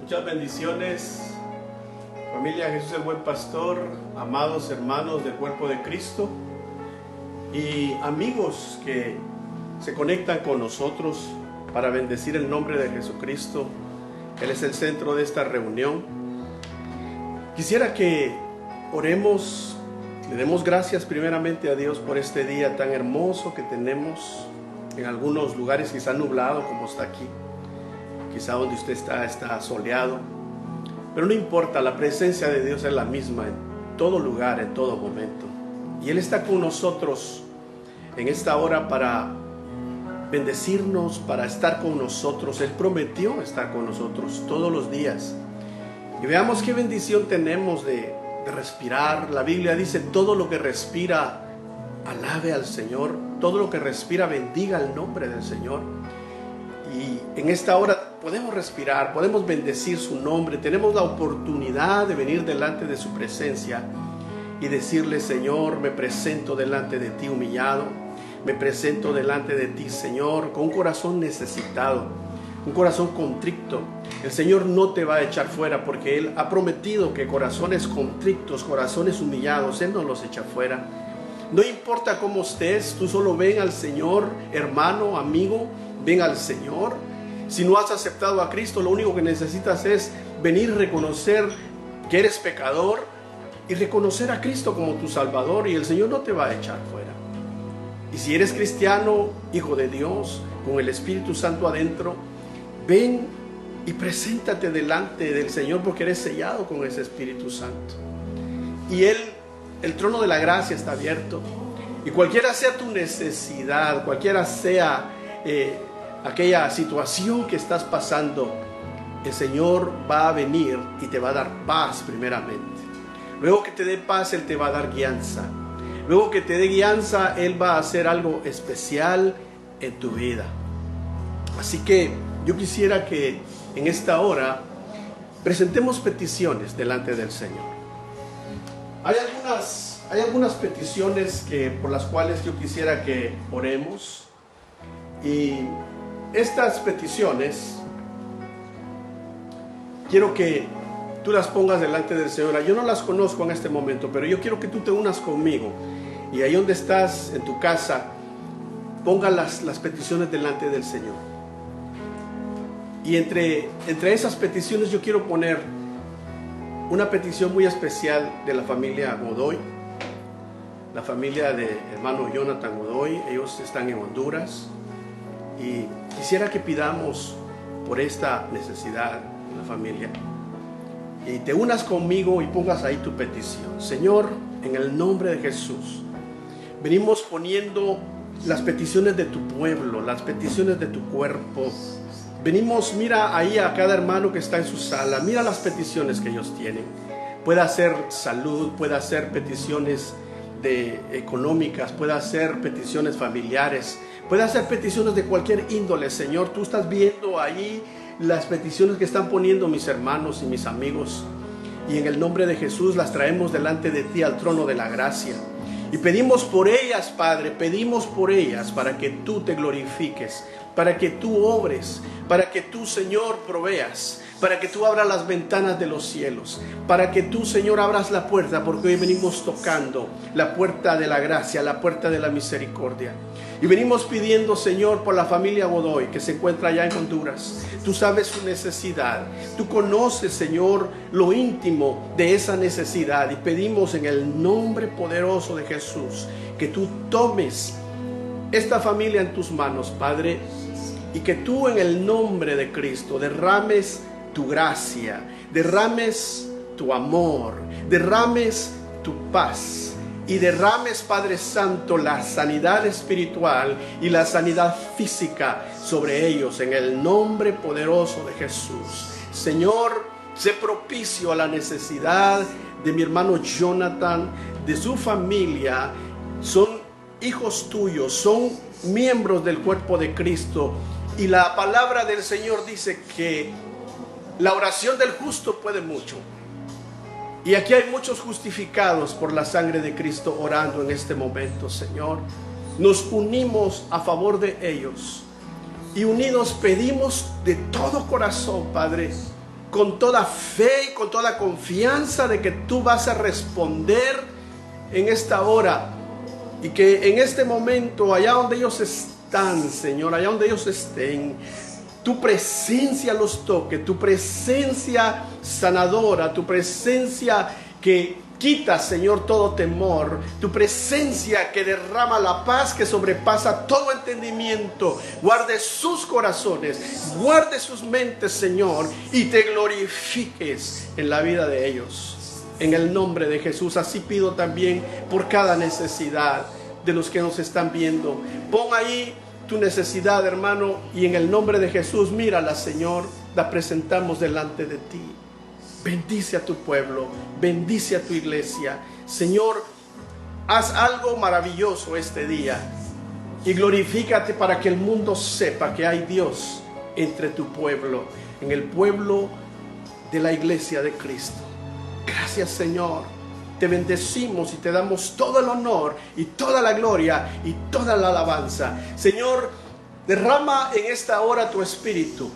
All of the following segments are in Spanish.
Muchas bendiciones, familia Jesús el Buen Pastor, amados hermanos del cuerpo de Cristo y amigos que se conectan con nosotros para bendecir el nombre de Jesucristo. Él es el centro de esta reunión. Quisiera que oremos, le demos gracias primeramente a Dios por este día tan hermoso que tenemos. En algunos lugares quizá nublado como está aquí. Quizá donde usted está soleado, pero no importa, la presencia de Dios es la misma en todo lugar, en todo momento. Y Él está con nosotros en esta hora para bendecirnos, para estar con nosotros. Él prometió estar con nosotros todos los días. Y veamos qué bendición tenemos de respirar. La Biblia dice: todo lo que respira, alabe al Señor. Todo lo que respira, bendiga el nombre del Señor. Y en esta hora podemos respirar, podemos bendecir su nombre. Tenemos la oportunidad de venir delante de su presencia y decirle: Señor, me presento delante de ti humillado. Me presento delante de ti, Señor, con un corazón necesitado, un corazón contrito. El Señor no te va a echar fuera, porque Él ha prometido que corazones contritos, corazones humillados, Él no los echa fuera. No importa cómo estés, tú solo ven al Señor, hermano, amigo, ven al Señor. Si no has aceptado a Cristo, lo único que necesitas es venir, reconocer que eres pecador y reconocer a Cristo como tu Salvador, y el Señor no te va a echar fuera. Y si eres cristiano, hijo de Dios, con el Espíritu Santo adentro, ven y preséntate delante del Señor, porque eres sellado con ese Espíritu Santo. Y el trono de la gracia está abierto. Y cualquiera sea tu necesidad, cualquiera sea aquella situación que estás pasando, el Señor va a venir y te va a dar paz primeramente. Luego que te dé paz, Él te va a dar guianza. Luego que te dé guianza, Él va a hacer algo especial en tu vida. Así que yo quisiera que en esta hora presentemos peticiones delante del Señor. Hay algunas peticiones por las cuales yo quisiera que oremos. Y estas peticiones quiero que tú las pongas delante del Señor. Yo no las conozco en este momento, pero yo quiero que tú te unas conmigo. Y ahí donde estás, en tu casa, ponga las peticiones delante del Señor. Y entre esas peticiones yo quiero poner una petición muy especial de la familia Godoy, la familia de hermano Jonathan Godoy. Ellos están en Honduras y quisiera que pidamos por esta necesidad de la familia. Y te unas conmigo y pongas ahí tu petición. Señor, en el nombre de Jesús, venimos poniendo las peticiones de tu pueblo, las peticiones de tu cuerpo. Venimos, mira ahí a cada hermano que está en su sala, mira las peticiones que ellos tienen. Puede ser salud, puede ser peticiones económicas, puede ser peticiones familiares, puede ser peticiones de cualquier índole. Señor, tú estás viendo ahí las peticiones que están poniendo mis hermanos y mis amigos. Y en el nombre de Jesús las traemos delante de ti al trono de la gracia. Y pedimos por ellas, Padre, pedimos por ellas para que tú te glorifiques, para que tú obres, para que tú, Señor, proveas, para que tú abras las ventanas de los cielos, para que tú, Señor, abras la puerta, porque hoy venimos tocando la puerta de la gracia, la puerta de la misericordia. Y venimos pidiendo, Señor, por la familia Godoy que se encuentra allá en Honduras. Tú sabes su necesidad. Tú conoces, Señor, lo íntimo de esa necesidad. Y pedimos en el nombre poderoso de Jesús que tú tomes esta familia en tus manos, Padre, y que tú en el nombre de Cristo derrames tu gracia, derrames tu amor, derrames tu paz. Y derrames, Padre Santo, la sanidad espiritual y la sanidad física sobre ellos en el nombre poderoso de Jesús. Señor, sé propicio a la necesidad de mi hermano Jonathan, de su familia. Son hijos tuyos, son miembros del cuerpo de Cristo. Y la palabra del Señor dice que la oración del justo puede mucho. Y aquí hay muchos justificados por la sangre de Cristo orando en este momento, Señor. Nos unimos a favor de ellos. Y unidos pedimos de todo corazón, Padre, con toda fe y con toda confianza de que tú vas a responder en esta hora. Y que en este momento, allá donde ellos están, Señor, allá donde ellos estén, tu presencia los toque, tu presencia sanadora, tu presencia que quita, Señor, todo temor, tu presencia que derrama la paz que sobrepasa todo entendimiento. Guarde sus corazones, guarde sus mentes, Señor, y te glorifiques en la vida de ellos. En el nombre de Jesús, así pido también por cada necesidad de los que nos están viendo. Pon ahí tu necesidad, hermano, y en el nombre de Jesús, mírala, Señor, la presentamos delante de ti. Bendice a tu pueblo, bendice a tu iglesia. Señor, haz algo maravilloso este día y glorifícate para que el mundo sepa que hay Dios entre tu pueblo, en el pueblo de la iglesia de Cristo. Gracias, Señor. Te bendecimos y te damos todo el honor y toda la gloria y toda la alabanza. Señor, derrama en esta hora tu espíritu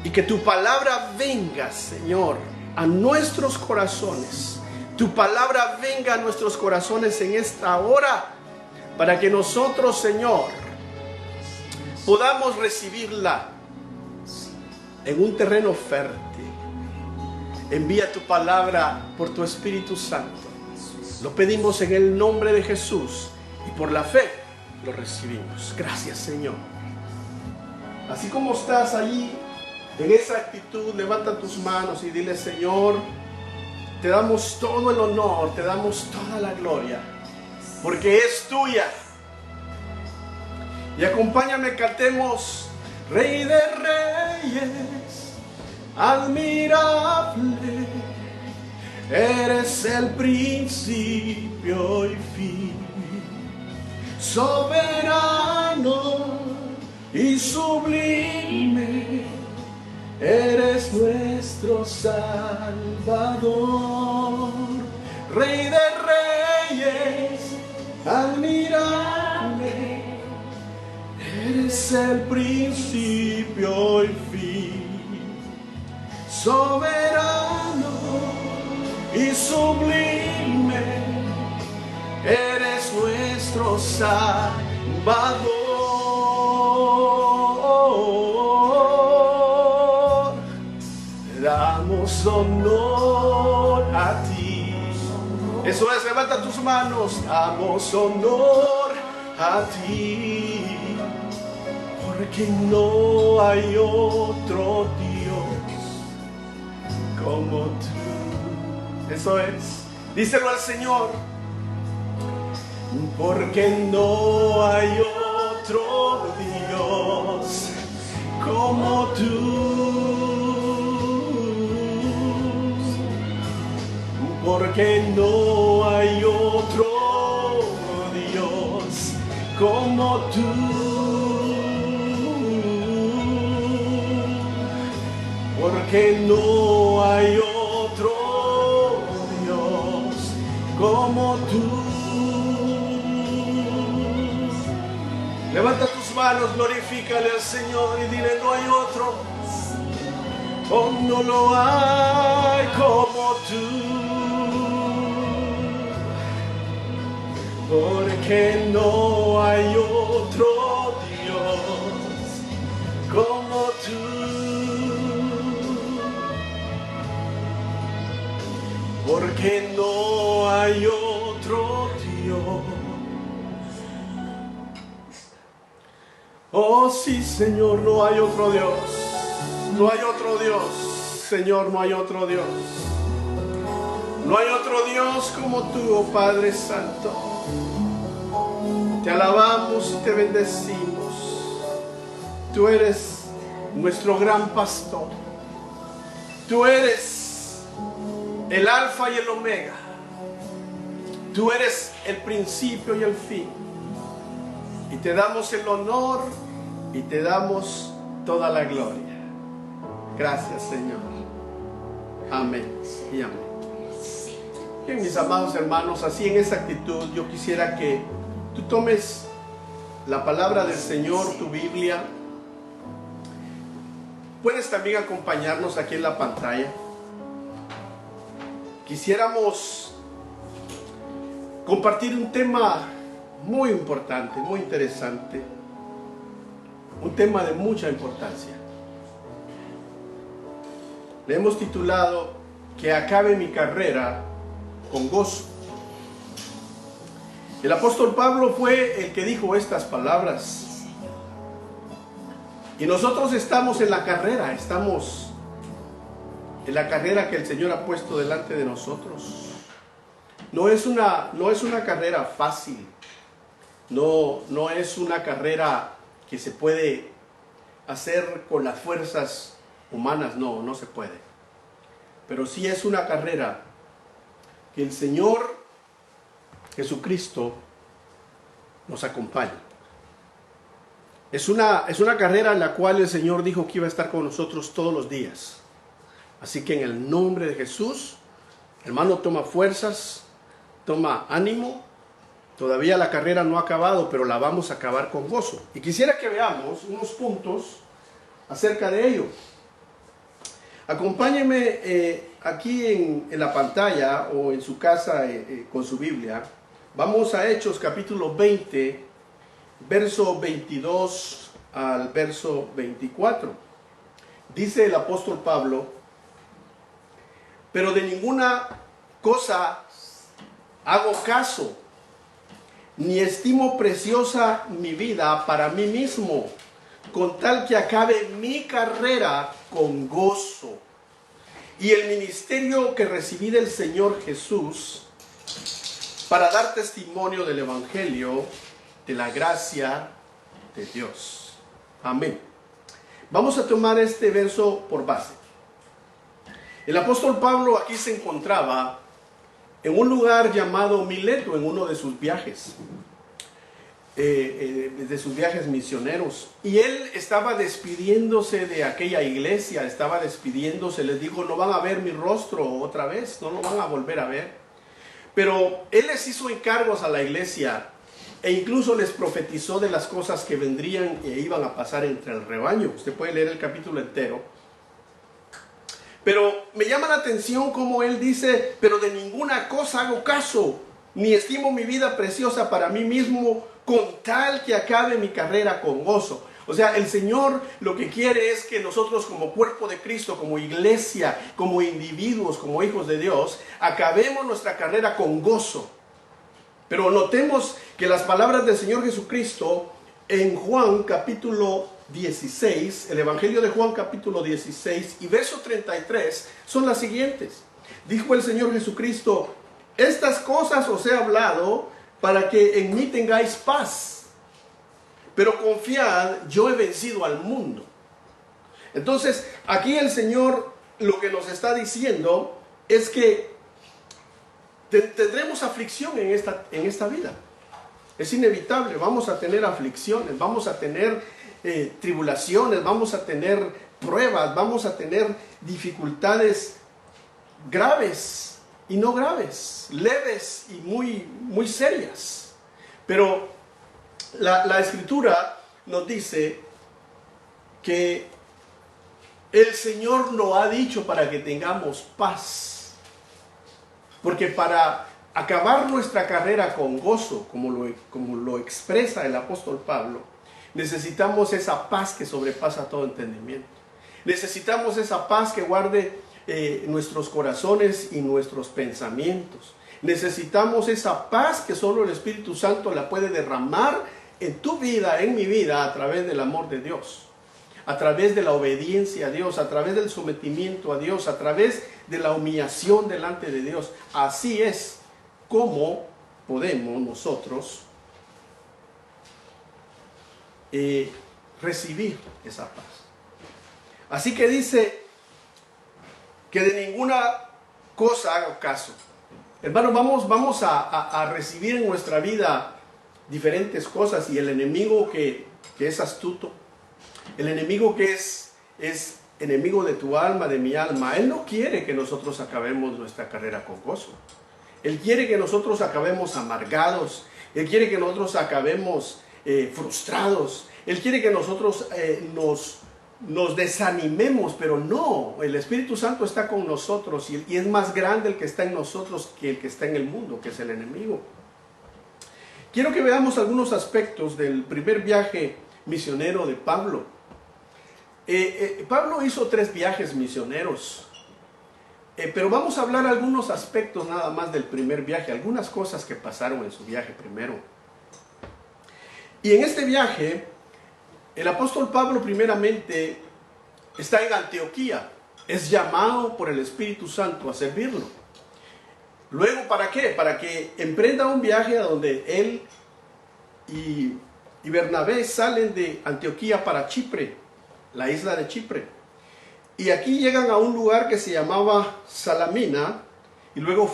y que tu palabra venga, Señor, a nuestros corazones. Tu palabra venga a nuestros corazones en esta hora para que nosotros, Señor, podamos recibirla en un terreno fértil. Envía tu palabra por tu Espíritu Santo. Lo pedimos en el nombre de Jesús y por la fe lo recibimos. Gracias, Señor. Así como estás allí en esa actitud, levanta tus manos y dile: Señor, te damos todo el honor, te damos toda la gloria, porque es tuya. Y acompáñame, cantemos: Rey de Reyes, admirable, eres el principio y fin, soberano y sublime, eres nuestro Salvador. Rey de Reyes, admirable, eres el principio y fin, soberano y sublime, eres nuestro Salvador. Damos honor a ti. Eso es, levanta tus manos. Damos honor a ti, porque no hay otro Dios como tú. Eso es, díselo al Señor. Porque no hay otro Dios como tú. Porque no hay otro Dios como tú. Porque no hay otro Dios como tú. Levanta tus manos, glorifícale al Señor y dile: no hay otro, oh, no lo hay como tú. Porque no hay otro Dios como tú. Porque no hay otro Dios. Oh sí, Señor, no hay otro Dios. No hay otro Dios, Señor, no hay otro Dios. No hay otro Dios como tú, oh Padre Santo. Te alabamos y te bendecimos. Tú eres nuestro gran pastor. Tú eres el alfa y el omega. Tú eres el principio y el fin. Y te damos el honor y te damos toda la gloria. Gracias, Señor. Amén y amén. Bien, mis amados hermanos, así en esa actitud yo quisiera que tú tomes la palabra del Señor, tu Biblia, puedes también acompañarnos aquí en la pantalla. Quisiéramos compartir un tema muy importante, muy interesante, un tema de mucha importancia. Le hemos titulado "Que acabe mi carrera con gozo". El apóstol Pablo fue el que dijo estas palabras. Y nosotros estamos en la carrera, estamos en la carrera que el Señor ha puesto delante de nosotros. No es una carrera fácil, no es una carrera que se puede hacer con las fuerzas humanas, no se puede. Pero sí es una carrera que el Señor Jesucristo nos acompaña. Es una carrera en la cual el Señor dijo que iba a estar con nosotros todos los días. Así que en el nombre de Jesús, hermano, toma fuerzas, toma ánimo. Todavía la carrera no ha acabado, pero la vamos a acabar con gozo. Y quisiera que veamos unos puntos acerca de ello. Acompáñenme aquí en la pantalla o en su casa con su Biblia. Vamos a Hechos capítulo 20, verso 22 al verso 24. Dice el apóstol Pablo: pero de ninguna cosa hago caso, ni estimo preciosa mi vida para mí mismo, con tal que acabe mi carrera con gozo y el ministerio que recibí del Señor Jesús, para dar testimonio del Evangelio de la gracia de Dios. Amén. Vamos a tomar este verso por base. El apóstol Pablo aquí se encontraba en un lugar llamado Mileto, en uno de sus viajes, misioneros. Y él estaba despidiéndose de aquella iglesia, les dijo: no van a ver mi rostro otra vez, no lo van a volver a ver. Pero él les hizo encargos a la iglesia e incluso les profetizó de las cosas que vendrían e iban a pasar entre el rebaño. Usted puede leer el capítulo entero. Pero me llama la atención como él dice: pero de ninguna cosa hago caso, ni estimo mi vida preciosa para mí mismo, con tal que acabe mi carrera con gozo. O sea, el Señor lo que quiere es que nosotros, como cuerpo de Cristo, como iglesia, como individuos, como hijos de Dios, acabemos nuestra carrera con gozo. Pero notemos que las palabras del Señor Jesucristo en Juan capítulo 16, el Evangelio de Juan capítulo 16 y verso 33 son las siguientes. Dijo el Señor Jesucristo: estas cosas os he hablado para que en mí tengáis paz, pero confiad, yo he vencido al mundo. Entonces, aquí el Señor lo que nos está diciendo es que tendremos aflicción en esta vida. Es inevitable, vamos a tener aflicciones, vamos a tener tribulaciones, vamos a tener pruebas, vamos a tener dificultades graves y no graves, leves y muy serias. Pero la Escritura nos dice que el Señor lo ha dicho para que tengamos paz. Porque para acabar nuestra carrera con gozo, como lo expresa el apóstol Pablo, necesitamos esa paz que sobrepasa todo entendimiento. Necesitamos esa paz que guarde nuestros corazones y nuestros pensamientos. Necesitamos esa paz que solo el Espíritu Santo la puede derramar en tu vida, en mi vida, a través del amor de Dios, a través de la obediencia a Dios, a través del sometimiento a Dios, a través de la humillación delante de Dios. Así es como podemos nosotros recibir esa paz. Así que dice que de ninguna cosa hago caso. Hermano, vamos a recibir en nuestra vida diferentes cosas, y el enemigo que es astuto, el enemigo que es enemigo de tu alma, de mi alma, él no quiere que nosotros acabemos nuestra carrera con gozo. Él quiere que nosotros acabemos amargados. Él quiere que nosotros acabemos frustrados. Él quiere que nosotros nos desanimemos, pero no, el Espíritu Santo está con nosotros y es más grande el que está en nosotros que el que está en el mundo, que es el enemigo. Quiero que veamos algunos aspectos del primer viaje misionero de Pablo. Pablo hizo 3 viajes misioneros, pero vamos a hablar algunos aspectos nada más del primer viaje, algunas cosas que pasaron en su viaje primero. Y en este viaje, el apóstol Pablo primeramente está en Antioquía, es llamado por el Espíritu Santo a servirlo. Luego, ¿para qué? Para que emprenda un viaje a donde él y Bernabé salen de Antioquía para Chipre, la isla de Chipre. Y aquí llegan a un lugar que se llamaba Salamina, y luego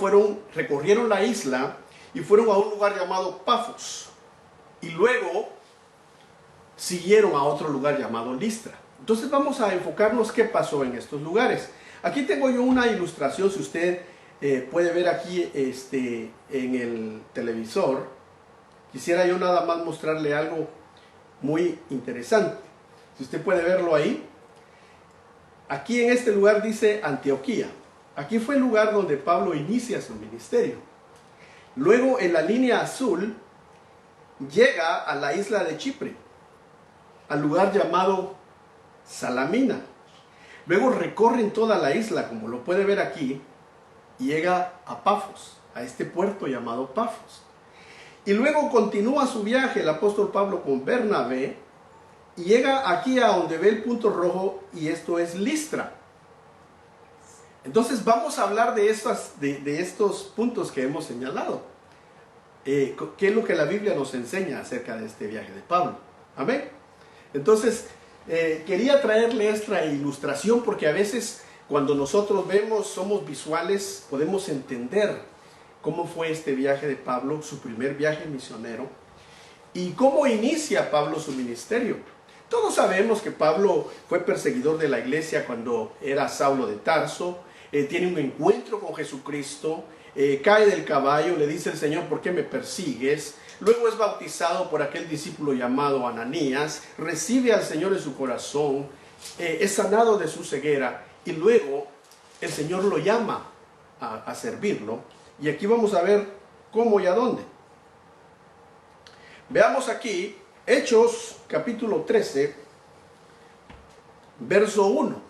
recorrieron la isla y fueron a un lugar llamado Pafos. Y luego siguieron a otro lugar llamado Listra. Entonces vamos a enfocarnos qué pasó en estos lugares. Aquí tengo yo una ilustración, si usted puede ver aquí en el televisor. Quisiera yo nada más mostrarle algo muy interesante. Si usted puede verlo ahí. Aquí en este lugar dice Antioquía. Aquí fue el lugar donde Pablo inicia su ministerio. Luego en la línea azul llega a la isla de Chipre, al lugar llamado Salamina. Luego recorren toda la isla, como lo puede ver aquí, y llega a Pafos, a este puerto llamado Pafos. Y luego continúa su viaje el apóstol Pablo con Bernabé y llega aquí a donde ve el punto rojo, y esto es Listra. Entonces vamos a hablar de estos puntos que hemos señalado. ¿Qué es lo que la Biblia nos enseña acerca de este viaje de Pablo? Amén. Entonces, quería traerle esta ilustración porque a veces cuando nosotros vemos, somos visuales, podemos entender cómo fue este viaje de Pablo, su primer viaje misionero, y cómo inicia Pablo su ministerio. Todos sabemos que Pablo fue perseguidor de la iglesia cuando era Saulo de Tarso, tiene un encuentro con Jesucristo, cae del caballo, le dice el Señor, ¿por qué me persigues? Luego es bautizado por aquel discípulo llamado Ananías, recibe al Señor en su corazón, es sanado de su ceguera, y luego el Señor lo llama a servirlo. Y aquí vamos a ver cómo y a dónde. Veamos aquí Hechos capítulo 13, verso 1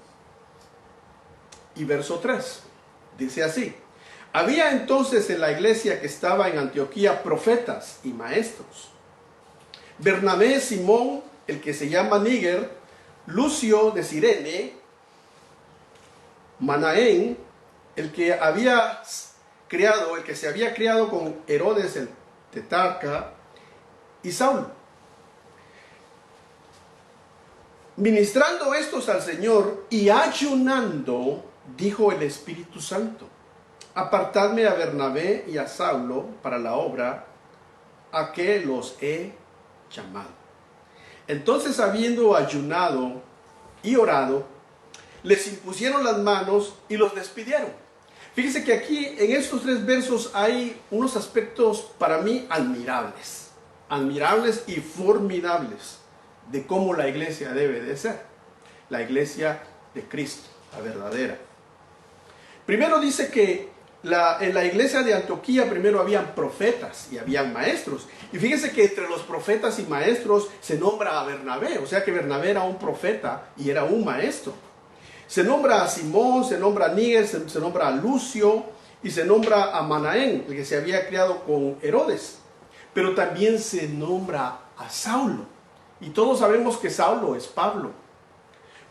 y verso 3. Dice así: había entonces en la iglesia que estaba en Antioquía profetas y maestros: Bernabé, Simón, el que se llama Níger, Lucio de Cirene, Manaén, el que se había criado con Herodes el tetrarca, y Saulo. Ministrando estos al Señor y ayunando, dijo el Espíritu Santo: apartadme a Bernabé y a Saulo para la obra a que los he llamado. Entonces, habiendo ayunado y orado, les impusieron las manos y los despidieron. Fíjese que aquí en estos 3 versos hay unos aspectos para mí admirables y formidables de cómo la iglesia debe de ser, la iglesia de Cristo, la verdadera. Primero dice que en la iglesia de Antioquía primero habían profetas y habían maestros. Y fíjese que entre los profetas y maestros se nombra a Bernabé, o sea que Bernabé era un profeta y era un maestro. Se nombra a Simón, se nombra a Níger, se nombra a Lucio y se nombra a Manaén, el que se había criado con Herodes. Pero también se nombra a Saulo. Y todos sabemos que Saulo es Pablo.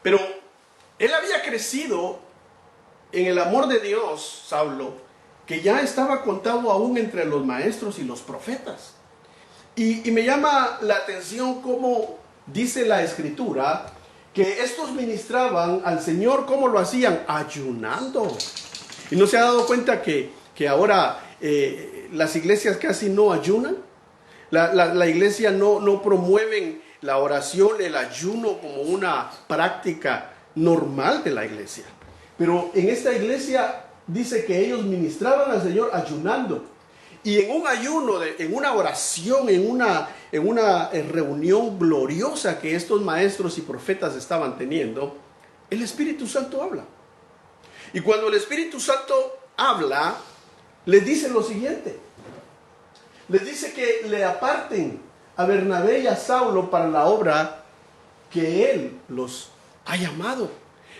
Pero él había crecido en el amor de Dios, Saulo, que ya estaba contado aún entre los maestros y los profetas. Y me llama la atención cómo dice la Escritura que estos ministraban al Señor. ¿Cómo lo hacían? Ayunando. ¿Y no se ha dado cuenta que ahora las iglesias casi no ayunan? La iglesia no promueven la oración, el ayuno como una práctica normal de la iglesia. Pero en esta iglesia dice que ellos ministraban al Señor ayunando. Y en un ayuno, en una oración, en una reunión gloriosa que estos maestros y profetas estaban teniendo, el Espíritu Santo habla. Y cuando el Espíritu Santo habla, les dice lo siguiente. Les dice que le aparten a Bernabé y a Saulo para la obra que Él los ha llamado.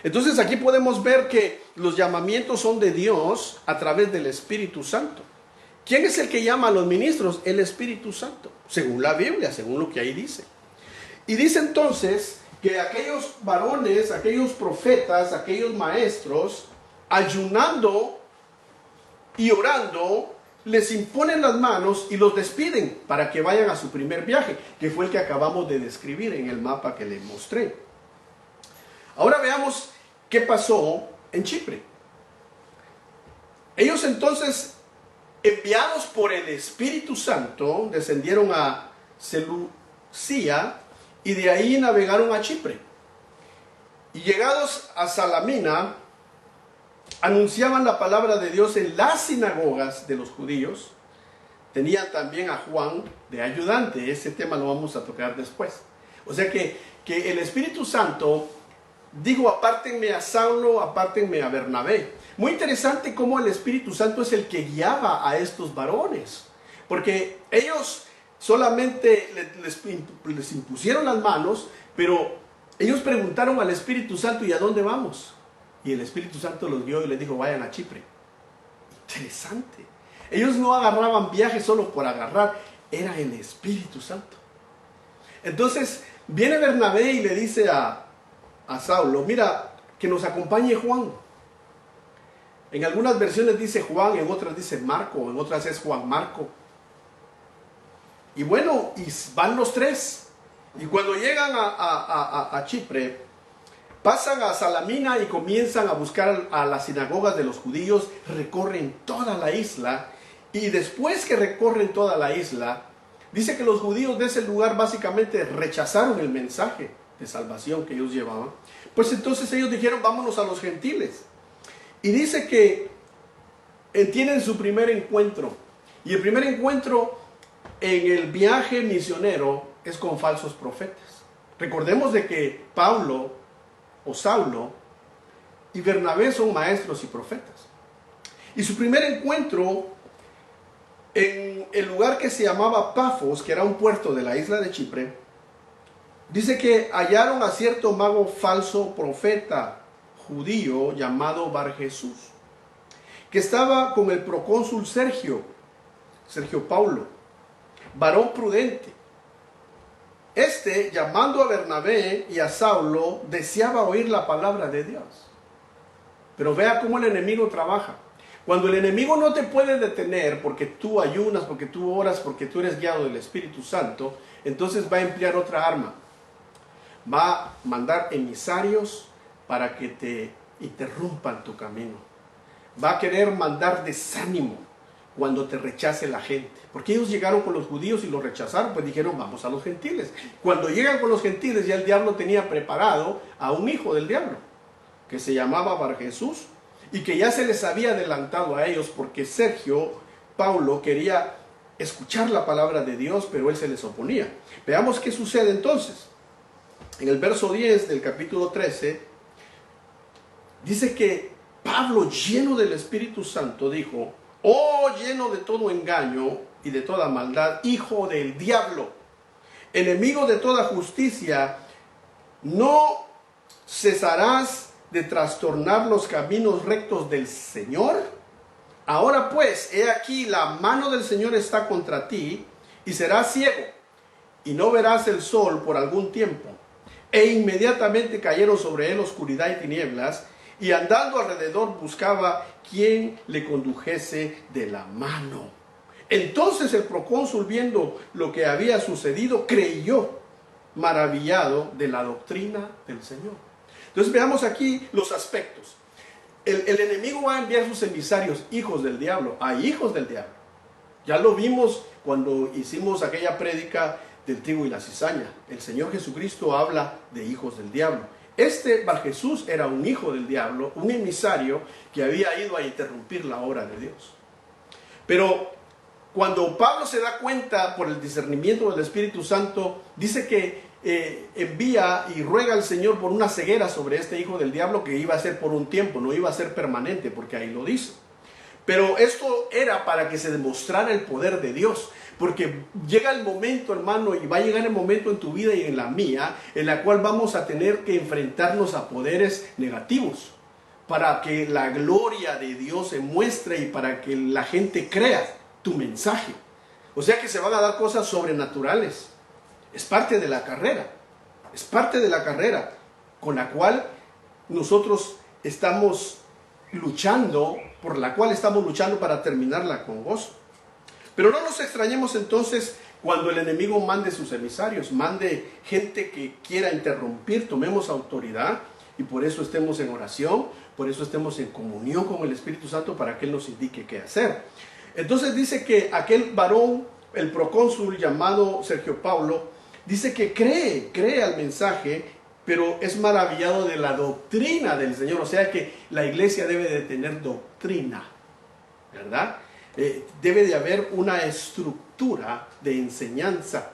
Entonces aquí podemos ver que los llamamientos son de Dios a través del Espíritu Santo. ¿Quién es el que llama a los ministros? El Espíritu Santo, según la Biblia, según lo que ahí dice. Y dice entonces que aquellos varones, aquellos profetas, aquellos maestros, ayunando y orando, les imponen las manos y los despiden para que vayan a su primer viaje, que fue el que acabamos de describir en el mapa que les mostré. Ahora veamos qué pasó en Chipre. Ellos entonces, enviados por el Espíritu Santo, descendieron a Seleucia y de ahí navegaron a Chipre. Y llegados a Salamina, anunciaban la palabra de Dios en las sinagogas de los judíos. Tenían también a Juan de ayudante. Ese tema lo vamos a tocar después. O sea que el Espíritu Santo digo, apártenme a Saulo, apártenme a Bernabé. Muy interesante cómo el Espíritu Santo es el que guiaba a estos varones. Porque ellos solamente les impusieron las manos, pero ellos preguntaron al Espíritu Santo, ¿y a dónde vamos? Y el Espíritu Santo los guió y les dijo, vayan a Chipre. Interesante. Ellos no agarraban viajes solo por agarrar, era el Espíritu Santo. Entonces, viene Bernabé y le dice a Saulo, mira, que nos acompañe Juan. En algunas versiones dice Juan, en otras dice Marco, en otras es Juan Marco. Y bueno, y van los tres. Y cuando llegan a Chipre, pasan a Salamina y comienzan a buscar a las sinagogas de los judíos, recorren toda la isla, y después que recorren toda la isla, dice que los judíos de ese lugar básicamente rechazaron el mensaje de salvación que ellos llevaban. Pues entonces ellos dijeron, vámonos a los gentiles. Y dice que tienen su primer encuentro. Y el primer encuentro en el viaje misionero es con falsos profetas. Recordemos de que Pablo o Saulo y Bernabé son maestros y profetas. Y su primer encuentro en el lugar que se llamaba Pafos, que era un puerto de la isla de Chipre, dice que hallaron a cierto mago falso profeta judío llamado Bar Jesús, que estaba con el procónsul Sergio Paulo, varón prudente. Este, llamando a Bernabé y a Saulo, deseaba oír la palabra de Dios. Pero vea cómo el enemigo trabaja. Cuando el enemigo no te puede detener porque tú ayunas, porque tú oras, porque tú eres guiado del Espíritu Santo, entonces va a emplear otra arma. Va a mandar emisarios para que te interrumpan tu camino. Va a querer mandar desánimo cuando te rechace la gente. Porque ellos llegaron con los judíos y los rechazaron, pues dijeron, vamos a los gentiles. Cuando llegan con los gentiles, ya el diablo tenía preparado a un hijo del diablo, que se llamaba Bar Jesús, y que ya se les había adelantado a ellos, porque Sergio Paulo quería escuchar la palabra de Dios, pero él se les oponía. Veamos qué sucede entonces. En el verso 10 del capítulo 13, dice que Pablo, lleno del Espíritu Santo, dijo, oh, lleno de todo engaño y de toda maldad, hijo del diablo, enemigo de toda justicia, ¿no cesarás de trastornar los caminos rectos del Señor? Ahora pues, he aquí, la mano del Señor está contra ti, y serás ciego, y no verás el sol por algún tiempo. E inmediatamente cayeron sobre él oscuridad y tinieblas, y andando alrededor buscaba quien le condujese de la mano. Entonces el procónsul, viendo lo que había sucedido, creyó, maravillado de la doctrina del Señor. Entonces veamos aquí los aspectos. El enemigo va a enviar sus emisarios, hijos del diablo. Hay hijos del diablo. Ya lo vimos cuando hicimos aquella prédica del trigo y la cizaña. El Señor Jesucristo habla de hijos del diablo. Este Bar Jesús era un hijo del diablo, un emisario que había ido a interrumpir la obra de Dios. Pero cuando Pablo se da cuenta por el discernimiento del Espíritu Santo, dice que envía y ruega al Señor por una ceguera sobre este hijo del diablo, que iba a ser por un tiempo, no iba a ser permanente, porque ahí lo dice. Pero esto era para que se demostrara el poder de Dios, porque llega el momento, hermano, y va a llegar el momento en tu vida y en la mía, en la cual vamos a tener que enfrentarnos a poderes negativos, para que la gloria de Dios se muestre y para que la gente crea tu mensaje. O sea que se van a dar cosas sobrenaturales. Es parte de la carrera. Es parte de la carrera con la cual nosotros estamos luchando, por la cual estamos luchando para terminarla con gozo. Pero no nos extrañemos entonces cuando el enemigo mande sus emisarios, mande gente que quiera interrumpir. Tomemos autoridad y por eso estemos en oración, por eso estemos en comunión con el Espíritu Santo para que Él nos indique qué hacer. Entonces dice que aquel varón, el procónsul llamado Sergio Paulo, dice que cree al mensaje, pero es maravillado de la doctrina del Señor. O sea que la iglesia debe de tener doctrina, ¿verdad? Debe de haber una estructura de enseñanza,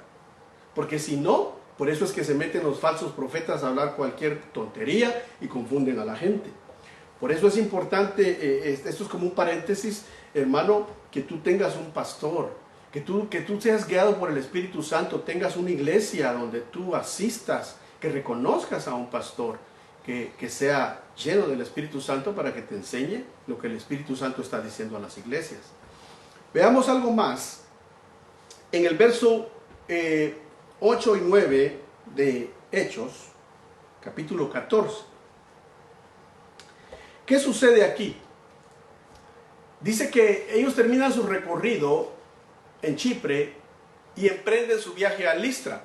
porque si no, por eso es que se meten los falsos profetas a hablar cualquier tontería y confunden a la gente. Por eso es importante, esto es como un paréntesis, hermano, que tú tengas un pastor, que tú seas guiado por el Espíritu Santo, tengas una iglesia donde tú asistas, que reconozcas a un pastor, que sea lleno del Espíritu Santo para que te enseñe lo que el Espíritu Santo está diciendo a las iglesias. Veamos algo más. En el verso 8 y 9 de Hechos, capítulo 14. ¿Qué sucede aquí? Dice que ellos terminan su recorrido en Chipre y emprenden su viaje a Listra.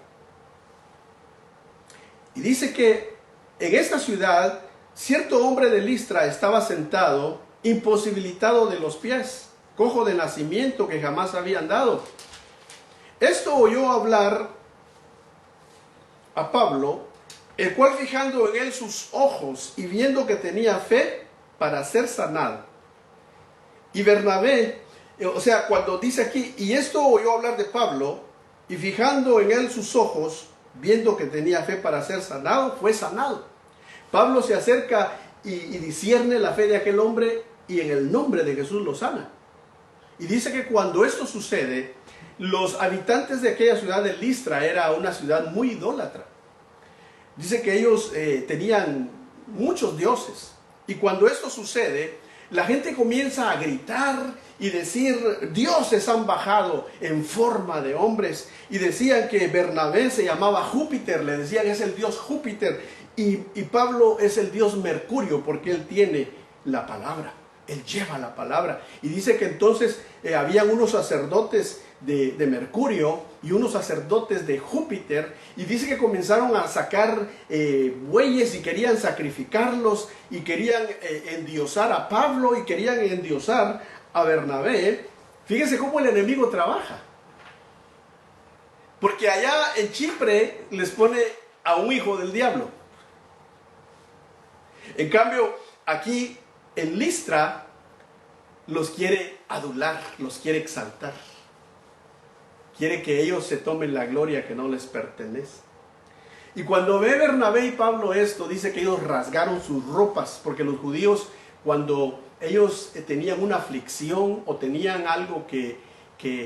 Y dice que en esta ciudad cierto hombre de Listra estaba sentado, imposibilitado de los pies, cojo de nacimiento, que jamás había andado. Esto oyó hablar a Pablo, el cual, fijando en él sus ojos y viendo que tenía fe para ser sanado. Y Bernabé, o sea, cuando dice aquí, y esto oyó hablar de Pablo, y fijando en él sus ojos, viendo que tenía fe para ser sanado, fue sanado. Pablo se acerca y discierne la fe de aquel hombre, y en el nombre de Jesús lo sana. Y dice que cuando esto sucede, los habitantes de aquella ciudad de Listra era una ciudad muy idólatra. Dice que ellos tenían muchos dioses. Y cuando esto sucede, la gente comienza a gritar y decir, dioses han bajado en forma de hombres. Y decían que Bernabé se llamaba Júpiter, le decían es el dios Júpiter. Y Pablo es el dios Mercurio, porque él tiene la palabra. Él lleva la palabra. Y dice que entonces habían unos sacerdotes de Mercurio y unos sacerdotes de Júpiter. Y dice que comenzaron a sacar bueyes y querían sacrificarlos. Y querían endiosar a Pablo y querían endiosar a Bernabé. Fíjense cómo el enemigo trabaja. Porque allá en Chipre les pone a un hijo del diablo. En cambio, aquí en Listra los quiere adular, los quiere exaltar. Quiere que ellos se tomen la gloria que no les pertenece. Y cuando ve Bernabé y Pablo esto, dice que ellos rasgaron sus ropas, porque los judíos, cuando ellos tenían una aflicción o tenían algo que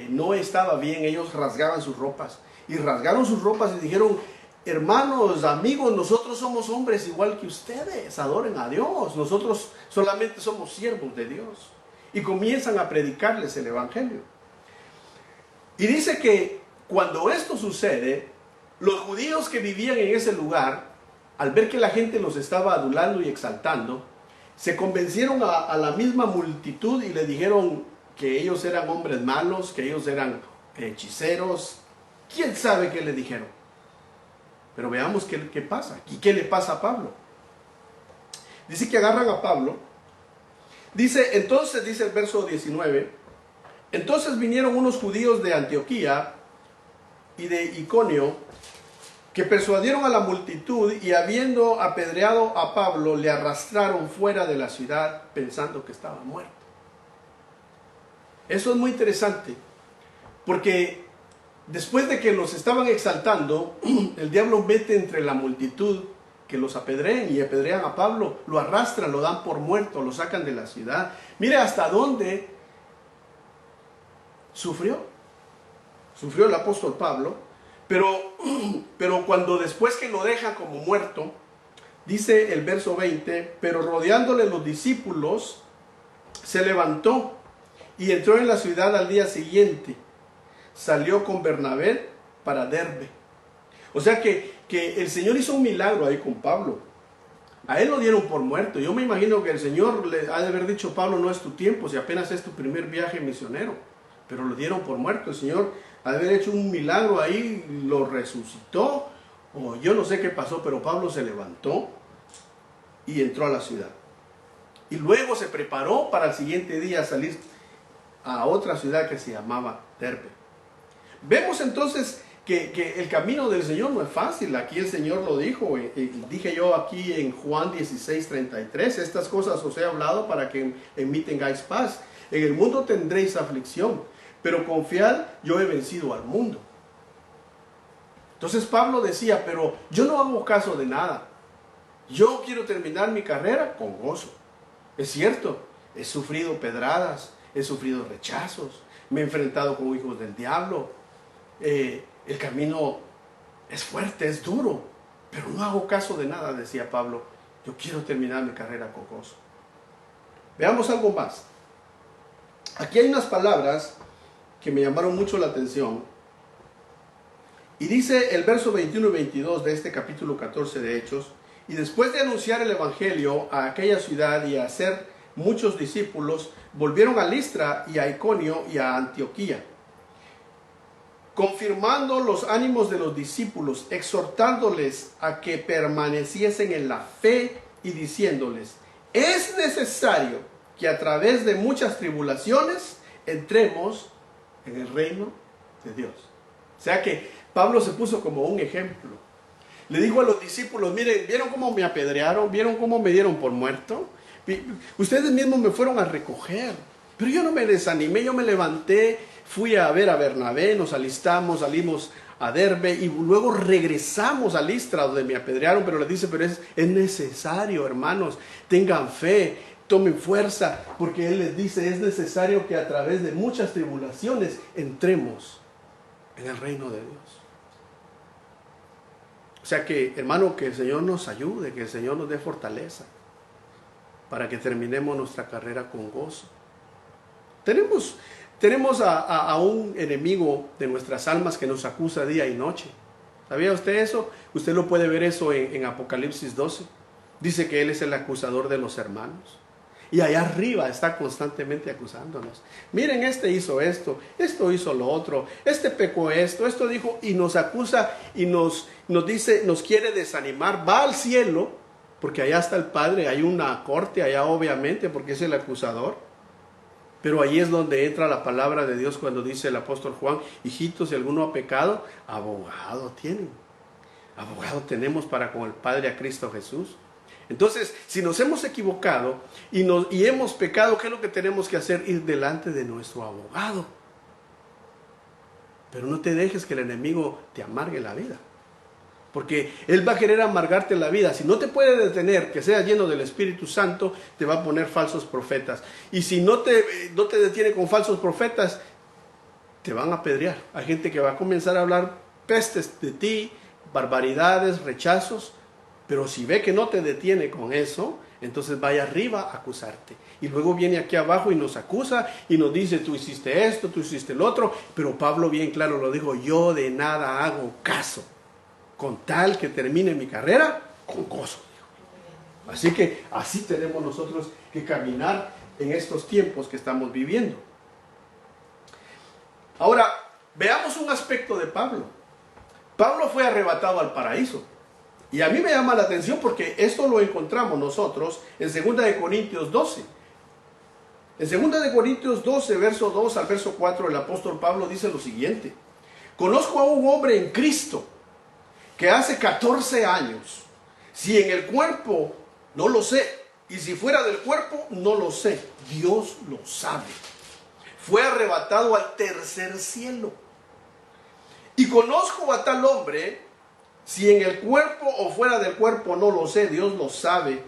no estaba bien, ellos rasgaban sus ropas. Y rasgaron sus ropas y dijeron, hermanos, amigos, nosotros somos hombres igual que ustedes, adoren a Dios, nosotros solamente somos siervos de Dios. Y comienzan a predicarles el evangelio. Y dice que cuando esto sucede, los judíos que vivían en ese lugar, al ver que la gente los estaba adulando y exaltando, se convencieron a la misma multitud y le dijeron que ellos eran hombres malos, que ellos eran hechiceros. ¿Quién sabe qué le dijeron? Pero veamos qué pasa. ¿Y qué le pasa a Pablo? Dice que agarran a Pablo. Dice, entonces, dice el verso 19, entonces vinieron unos judíos de Antioquía y de Iconio, que persuadieron a la multitud y habiendo apedreado a Pablo, le arrastraron fuera de la ciudad pensando que estaba muerto. Eso es muy interesante, Porque después de que los estaban exaltando, el diablo mete entre la multitud que los apedrean y apedrean a Pablo, lo arrastran, lo dan por muerto, lo sacan de la ciudad. Mire hasta dónde sufrió el apóstol Pablo, pero cuando después que lo dejan como muerto, dice el verso 20, pero rodeándole los discípulos, se levantó y entró en la ciudad al día siguiente. Salió con Bernabé para Derbe. O sea que el Señor hizo un milagro ahí con Pablo. A él lo dieron por muerto. Yo me imagino que el Señor le ha de haber dicho: Pablo, no es tu tiempo, si apenas es tu primer viaje misionero. Pero lo dieron por muerto. El Señor ha de haber hecho un milagro ahí, lo resucitó, o yo no sé qué pasó, pero Pablo se levantó y entró a la ciudad. Y luego se preparó para el siguiente día salir a otra ciudad que se llamaba Derbe. Vemos entonces que el camino del Señor no es fácil. Aquí el Señor lo dijo, dije yo aquí en Juan 16:33, estas cosas os he hablado para que en mí tengáis paz. En el mundo tendréis aflicción, pero confiad, yo he vencido al mundo. Entonces Pablo decía: pero yo no hago caso de nada. Yo quiero terminar mi carrera con gozo. Es cierto, he sufrido pedradas, he sufrido rechazos, me he enfrentado con hijos del diablo. El camino es fuerte, es duro, pero no hago caso de nada, decía Pablo. Yo quiero terminar mi carrera con gozo. Veamos algo más. Aquí hay unas palabras que me llamaron mucho la atención. Y dice el verso 21 y 22 de este capítulo 14 de Hechos: y después de anunciar el evangelio a aquella ciudad y a hacer muchos discípulos, volvieron a Listra y a Iconio y a Antioquía, confirmando los ánimos de los discípulos, exhortándoles a que permaneciesen en la fe y diciéndoles: es necesario que a través de muchas tribulaciones entremos en el reino de Dios. O sea que Pablo se puso como un ejemplo. Le dijo a los discípulos: miren, ¿vieron cómo me apedrearon? ¿Vieron cómo me dieron por muerto? Ustedes mismos me fueron a recoger, pero yo no me desanimé, yo me levanté, fui a ver a Bernabé, nos alistamos, salimos a Derbe y luego regresamos a Listra, donde me apedrearon. Pero les dice: pero es necesario, hermanos, tengan fe, tomen fuerza, porque él les dice: es necesario que a través de muchas tribulaciones entremos en el reino de Dios. O sea que, hermano, que el Señor nos ayude, que el Señor nos dé fortaleza para que terminemos nuestra carrera con gozo. Tenemos a un enemigo de nuestras almas que nos acusa día y noche. ¿Sabía usted eso? Usted lo puede ver eso en Apocalipsis 12. Dice que Él es el acusador de los hermanos. Y allá arriba está constantemente acusándonos. Miren, este hizo esto hizo lo otro, este pecó esto dijo, y nos acusa y nos dice, nos quiere desanimar. Va al cielo, porque allá está el Padre, hay una corte allá obviamente, porque es el acusador. Pero ahí es donde entra la palabra de Dios cuando dice el apóstol Juan: hijitos, si alguno ha pecado, abogado tienen. Abogado tenemos para con el Padre, a Cristo Jesús. Entonces, si nos hemos equivocado y hemos pecado, ¿qué es lo que tenemos que hacer? Ir delante de nuestro abogado. Pero no te dejes que el enemigo te amargue la vida, porque él va a querer amargarte la vida. Si no te puede detener, que seas lleno del Espíritu Santo, te va a poner falsos profetas. Y si no te detiene con falsos profetas, te van a apedrear. Hay gente que va a comenzar a hablar pestes de ti, barbaridades, rechazos. Pero si ve que no te detiene con eso, entonces vaya arriba a acusarte. Y luego viene aquí abajo y nos acusa y nos dice: tú hiciste esto, tú hiciste el otro. Pero Pablo bien claro lo dijo: yo de nada hago caso, con tal que termine mi carrera con gozo. Así que así tenemos nosotros que caminar en estos tiempos que estamos viviendo. Ahora, veamos un aspecto de Pablo. Pablo fue arrebatado al paraíso. Y a mí me llama la atención porque esto lo encontramos nosotros en 2 Corintios 12. En 2 Corintios 12, verso 2 al verso 4, el apóstol Pablo dice lo siguiente: conozco a un hombre en Cristo que hace 14 años, si en el cuerpo no lo sé, y si fuera del cuerpo no lo sé, Dios lo sabe, fue arrebatado al tercer cielo. Y conozco a tal hombre, si en el cuerpo o fuera del cuerpo no lo sé, Dios lo sabe.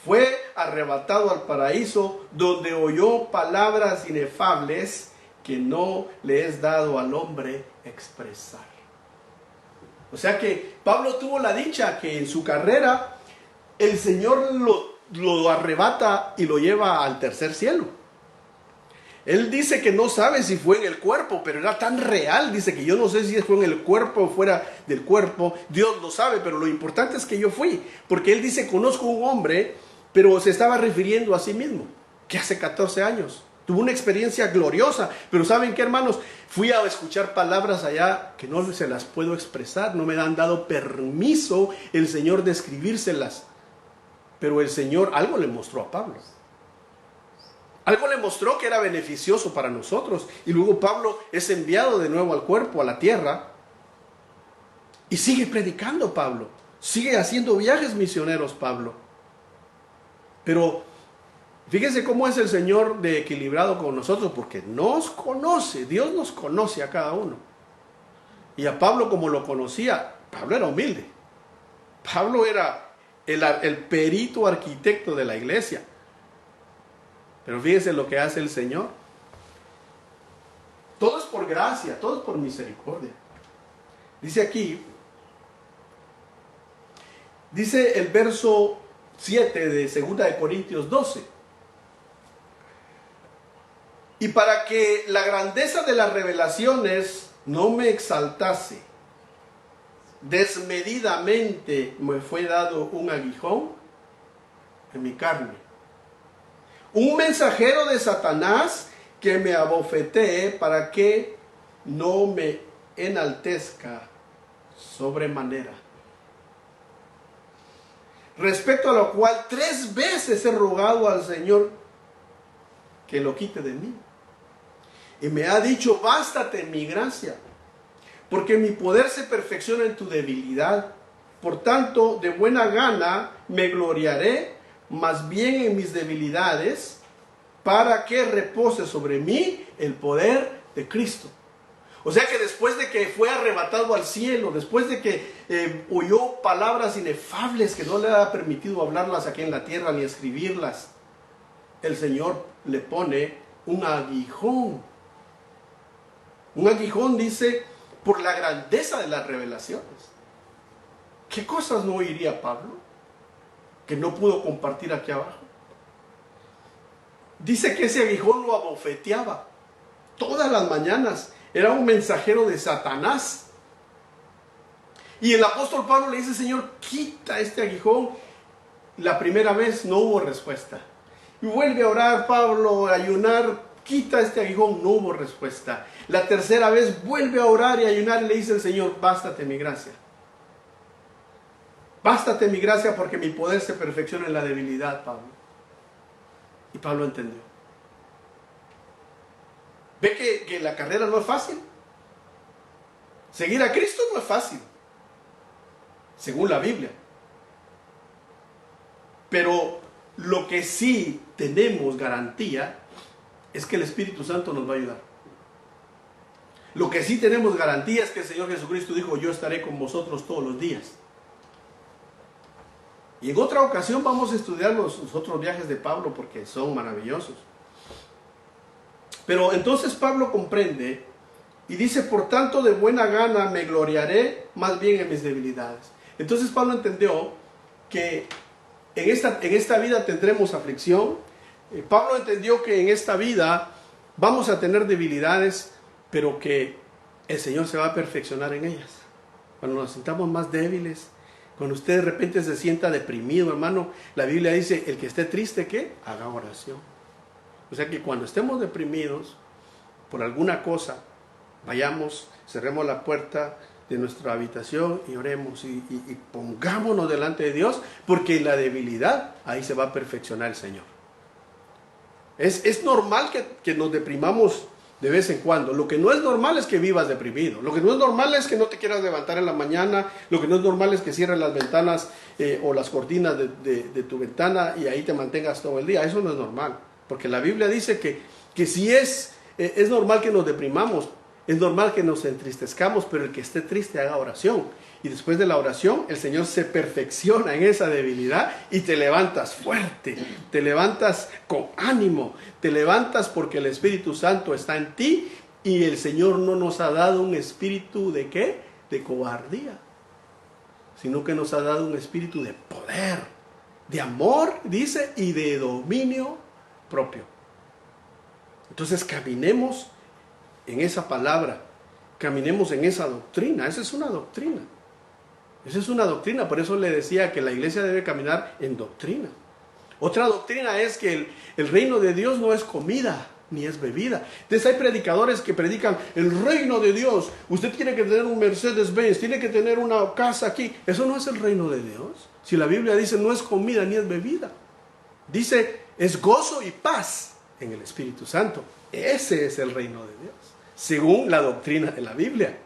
Fue arrebatado al paraíso, donde oyó palabras inefables que no le es dado al hombre expresar. O sea que Pablo tuvo la dicha que en su carrera el Señor lo arrebata y lo lleva al tercer cielo. Él dice que no sabe si fue en el cuerpo, pero era tan real, dice que yo no sé si fue en el cuerpo o fuera del cuerpo, Dios lo sabe, pero lo importante es que yo fui, porque él dice, conozco un hombre, pero se estaba refiriendo a sí mismo, que hace 14 años tuvo una experiencia gloriosa, pero ¿saben qué, hermanos? Fui a escuchar palabras allá que no se las puedo expresar, no me han dado permiso el Señor de escribírselas, pero el Señor algo le mostró a Pablo. Algo le mostró que era beneficioso para nosotros. Y luego Pablo es enviado de nuevo al cuerpo, a la tierra. Y sigue predicando Pablo. Sigue haciendo viajes misioneros Pablo. Pero fíjense cómo es el Señor de equilibrado con nosotros. Porque nos conoce. Dios nos conoce a cada uno. Y a Pablo como lo conocía, Pablo era humilde. Pablo era el perito arquitecto de la iglesia. Pero fíjense lo que hace el Señor. Todo es por gracia, todo es por misericordia. Dice aquí, dice el verso 7 de 2 de Corintios 12. Y para que la grandeza de las revelaciones no me exaltase, desmedidamente me fue dado un aguijón en mi carne. Un mensajero de Satanás que me abofetee para que no me enaltezca sobremanera. Respecto a lo cual 3 veces he rogado al Señor que lo quite de mí. Y me ha dicho, bástate mi gracia, porque mi poder se perfecciona en tu debilidad. Por tanto, de buena gana me gloriaré más bien en mis debilidades, para que repose sobre mí el poder de Cristo. O sea que después de que fue arrebatado al cielo, después de que oyó palabras inefables que no le ha permitido hablarlas aquí en la tierra ni escribirlas, el Señor le pone un aguijón. Un aguijón, dice, por la grandeza de las revelaciones. ¿Qué cosas no oiría Pablo que no pudo compartir aquí abajo? Dice que ese aguijón lo abofeteaba todas las mañanas. Era un mensajero de Satanás. Y el apóstol Pablo le dice, Señor, quita este aguijón. La primera vez no hubo respuesta. Y vuelve a orar Pablo, a ayunar, quita este aguijón, no hubo respuesta. La tercera vez vuelve a orar y ayunar y le dice el Señor, bástate mi gracia. Bástate mi gracia porque mi poder se perfecciona en la debilidad, Pablo. Y Pablo entendió. ¿Ve que la carrera no es fácil? Seguir a Cristo no es fácil, según la Biblia. Pero lo que sí tenemos garantía es que el Espíritu Santo nos va a ayudar. Lo que sí tenemos garantía es que el Señor Jesucristo dijo, yo estaré con vosotros todos los días. Y en otra ocasión vamos a estudiar los otros viajes de Pablo porque son maravillosos. Pero entonces Pablo comprende y dice, por tanto de buena gana me gloriaré más bien en mis debilidades. Entonces Pablo entendió que en esta vida tendremos aflicción. Pablo entendió que en esta vida vamos a tener debilidades, pero que el Señor se va a perfeccionar en ellas. Cuando nos sintamos más débiles, cuando usted de repente se sienta deprimido, hermano, la Biblia dice, el que esté triste, ¿qué? Haga oración. O sea que cuando estemos deprimidos por alguna cosa, vayamos, cerremos la puerta de nuestra habitación y oremos y pongámonos delante de Dios, porque en la debilidad ahí se va a perfeccionar el Señor. Es normal que nos deprimamos de vez en cuando. Lo que no es normal es que vivas deprimido. Lo que no es normal es que no te quieras levantar en la mañana. Lo que no es normal es que cierres las ventanas o las cortinas de tu ventana y ahí te mantengas todo el día. Eso no es normal. Porque la Biblia dice que si es Es normal que nos deprimamos, es normal que nos entristezcamos, pero el que esté triste haga oración. Y después de la oración, el Señor se perfecciona en esa debilidad y te levantas fuerte, te levantas con ánimo, te levantas porque el Espíritu Santo está en ti y el Señor no nos ha dado un espíritu ¿de qué? De cobardía, sino que nos ha dado un espíritu de poder, de amor, dice, y de dominio propio. Entonces caminemos en esa palabra, caminemos en esa doctrina. Esa es una doctrina. Esa es una doctrina, por eso le decía que la iglesia debe caminar en doctrina. Otra doctrina es que el reino de Dios no es comida ni es bebida. Entonces hay predicadores que predican el reino de Dios. Usted tiene que tener un Mercedes-Benz, tiene que tener una casa aquí. Eso no es el reino de Dios. Si la Biblia dice no es comida ni es bebida, dice es gozo y paz en el Espíritu Santo. Ese es el reino de Dios, según la doctrina de la Biblia.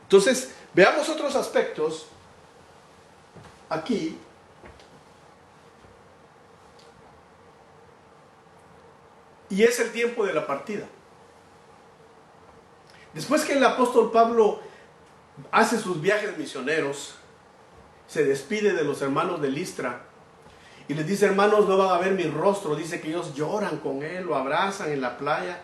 Entonces, veamos otros aspectos aquí. Y es el tiempo de la partida. Después que el apóstol Pablo hace sus viajes misioneros, se despide de los hermanos de Listra y les dice: hermanos, no van a ver mi rostro. Dice que ellos lloran con él, lo abrazan en la playa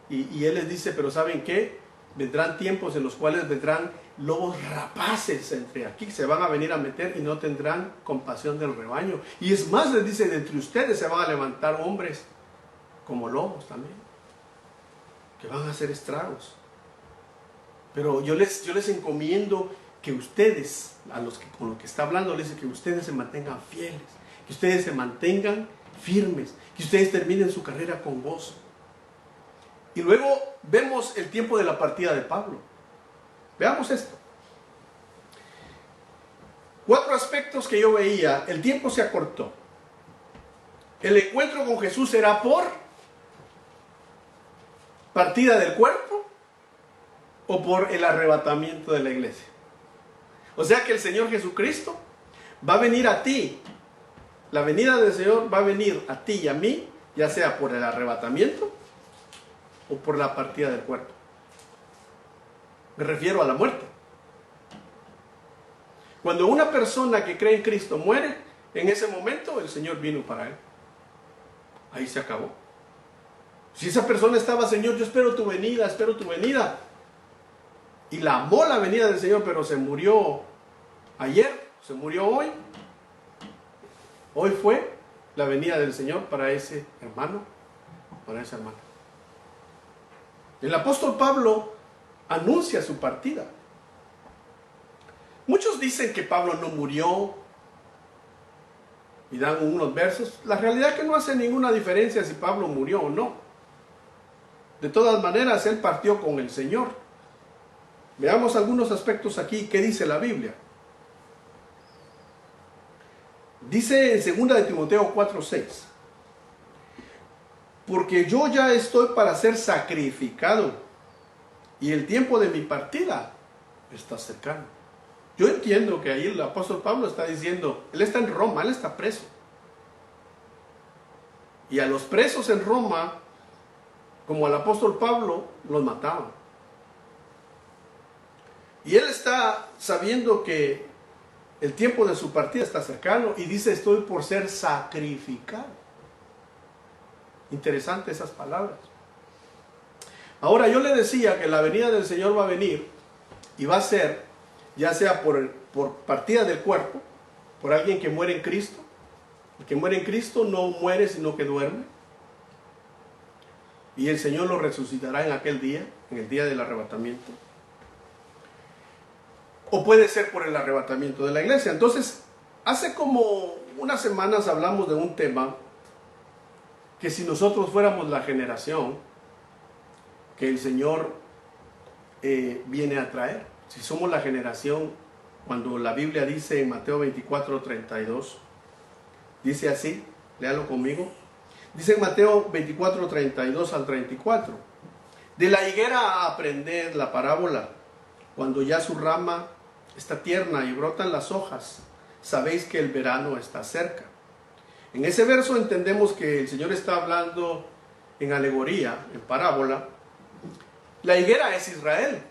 y él les dice: pero ¿saben qué? Vendrán tiempos en los cuales vendrán lobos rapaces entre aquí, se van a venir a meter y no tendrán compasión del rebaño. Y es más, les dice: de entre ustedes se van a levantar hombres como lobos también, que van a hacer estragos. Pero yo les encomiendo que ustedes, con los que está hablando, les dice que ustedes se mantengan fieles, que ustedes se mantengan firmes, que ustedes terminen su carrera con gozo. Y luego vemos el tiempo de la partida de Pablo. Veamos esto. 4 aspectos que yo veía. El tiempo se acortó. El encuentro con Jesús será por partida del cuerpo o por el arrebatamiento de la iglesia. O sea que el Señor Jesucristo va a venir a ti. La venida del Señor va a venir a ti y a mí, ya sea por el arrebatamiento o por la partida del cuerpo. Me refiero a la muerte. Cuando una persona que cree en Cristo muere, en ese momento el Señor vino para él. Ahí se acabó. Si esa persona estaba: Señor, yo espero tu venida, y la amó la venida del Señor, pero se murió ayer, se murió hoy. Hoy fue la venida del Señor para ese hermano, para esa hermana. El apóstol Pablo anuncia su partida. Muchos dicen que Pablo no murió y dan unos versos. La realidad es que no hace ninguna diferencia si Pablo murió o no. De todas maneras, él partió con el Señor. Veamos algunos aspectos aquí. ¿Qué dice la Biblia? Dice en 2 de Timoteo 4:6: porque yo ya estoy para ser sacrificado y el tiempo de mi partida está cercano. Yo entiendo que ahí el apóstol Pablo está diciendo, él está en Roma, él está preso. Y a los presos en Roma, como al apóstol Pablo, los mataban. Y él está sabiendo que el tiempo de su partida está cercano y dice: estoy por ser sacrificado. Interesante esas palabras. Ahora, yo le decía que la venida del Señor va a venir y va a ser, ya sea por partida del cuerpo, por alguien que muere en Cristo. El que muere en Cristo no muere, sino que duerme. Y el Señor lo resucitará en aquel día, en el día del arrebatamiento. O puede ser por el arrebatamiento de la iglesia. Entonces, hace como unas semanas hablamos de un tema que si nosotros fuéramos la generación que el Señor viene a traer, si somos la generación, cuando la Biblia dice en Mateo 24:32, dice así, léalo conmigo, dice en Mateo 24:32 al 34: de la higuera aprended la parábola, cuando ya su rama está tierna y brotan las hojas, sabéis que el verano está cerca. En ese verso entendemos que el Señor está hablando en alegoría, en parábola, la higuera es Israel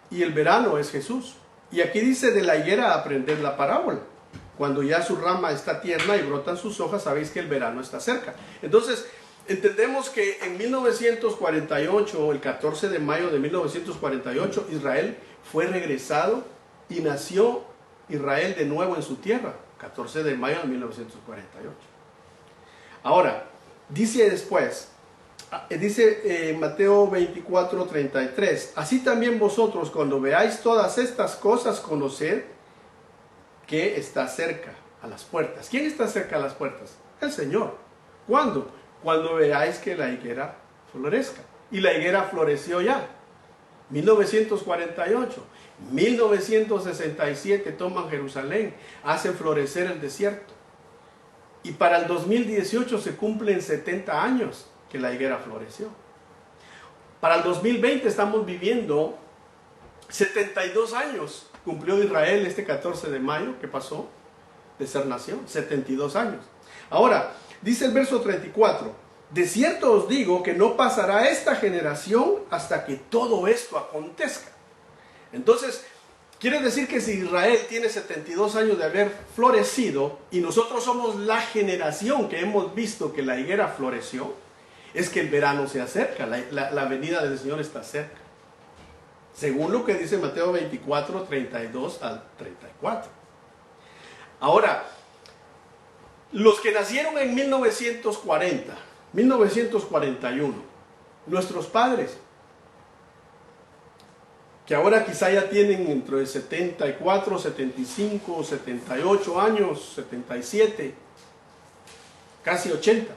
y el verano es Jesús. Y aquí dice de la higuera aprender la parábola. Cuando ya su rama está tierna y brotan sus hojas, sabéis que el verano está cerca. Entonces, entendemos que en 1948, el 14 de mayo de 1948, Israel fue regresado y nació Israel de nuevo en su tierra. 14 de mayo de 1948. Ahora, dice después, dice Mateo 24:33, así también vosotros cuando veáis todas estas cosas, conoced que está cerca a las puertas. ¿Quién está cerca a las puertas? El Señor. ¿Cuándo? Cuando veáis que la higuera florezca. Y la higuera floreció ya. 1948. 1967 toman Jerusalén, hacen florecer el desierto. Y para el 2018 se cumplen 70 años que la higuera floreció. Para el 2020 estamos viviendo 72 años. Cumplió Israel este 14 de mayo que pasó de ser nación, 72 años. Ahora, dice el verso 34, de cierto os digo que no pasará esta generación hasta que todo esto acontezca. Entonces, quiere decir que si Israel tiene 72 años de haber florecido y nosotros somos la generación que hemos visto que la higuera floreció, es que el verano se acerca, la venida del Señor está cerca. Según lo que dice Mateo 24, 32 al 34. Ahora, los que nacieron en 1940, 1941, nuestros padres, que ahora quizá ya tienen entre 74, 75, 78 años, 77, casi 80.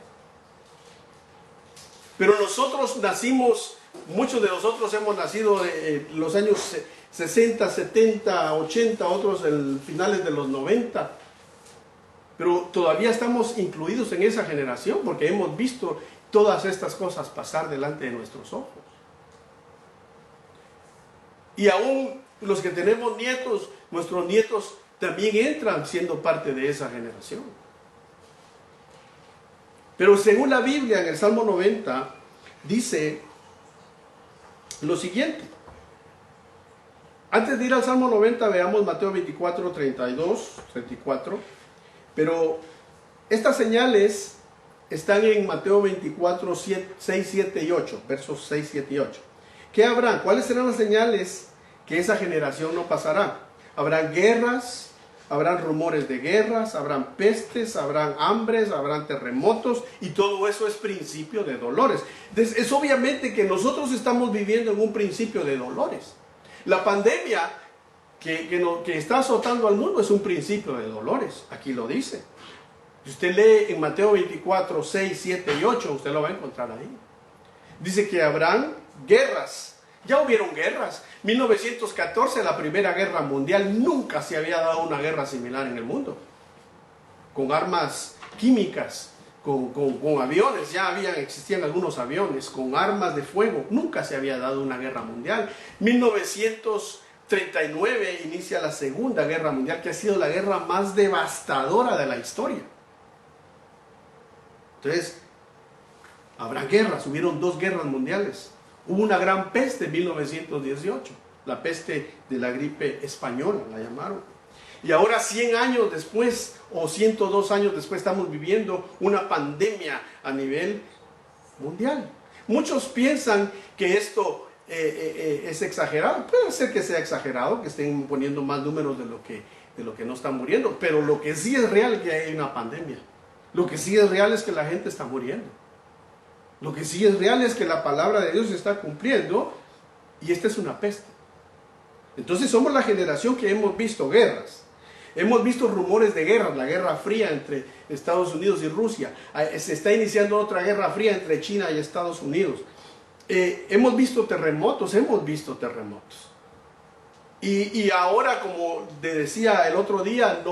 Pero nosotros nacimos, muchos de nosotros hemos nacido en los años 60, 70, 80, otros en finales de los 90. Pero todavía estamos incluidos en esa generación porque hemos visto todas estas cosas pasar delante de nuestros ojos. Y aún los que tenemos nietos, nuestros nietos también entran siendo parte de esa generación. Pero según la Biblia, en el Salmo 90, dice lo siguiente. Antes de ir al Salmo 90, veamos Mateo 24, 32, 34. Pero estas señales están en Mateo 24, 6, 7 y 8, versos 6, 7 y 8. ¿Qué habrán? ¿Cuáles serán las señales que esa generación no pasará? Habrán guerras, habrán rumores de guerras, habrán pestes, habrán hambres, habrán terremotos, y todo eso es principio de dolores. Entonces, es obviamente que nosotros estamos viviendo en un principio de dolores. La pandemia que está azotando al mundo es un principio de dolores, aquí lo dice. Si usted lee en Mateo 24, 6, 7 y 8, usted lo va a encontrar ahí. Dice que habrán guerras. Ya hubieron guerras. 1914, la Primera Guerra Mundial, nunca se había dado una guerra similar en el mundo. Con armas químicas, con aviones, existían algunos aviones, con armas de fuego. Nunca se había dado una guerra mundial. 1939 inicia la Segunda Guerra Mundial, que ha sido la guerra más devastadora de la historia. Entonces, habrá guerras. Hubieron 2 guerras mundiales. Hubo una gran peste en 1918, la peste de la gripe española, la llamaron. Y ahora 100 años después, o 102 años después, estamos viviendo una pandemia a nivel mundial. Muchos piensan que esto es exagerado. Puede ser que sea exagerado, que estén poniendo más números de lo que no están muriendo, pero lo que sí es real es que hay una pandemia. Lo que sí es real es que la gente está muriendo. Lo que sí es real es que la palabra de Dios se está cumpliendo y esta es una peste. Entonces somos la generación que hemos visto guerras. Hemos visto rumores de guerras, la Guerra Fría entre Estados Unidos y Rusia. Se está iniciando otra Guerra Fría entre China y Estados Unidos. Hemos visto terremotos. Y ahora, como te decía el otro día,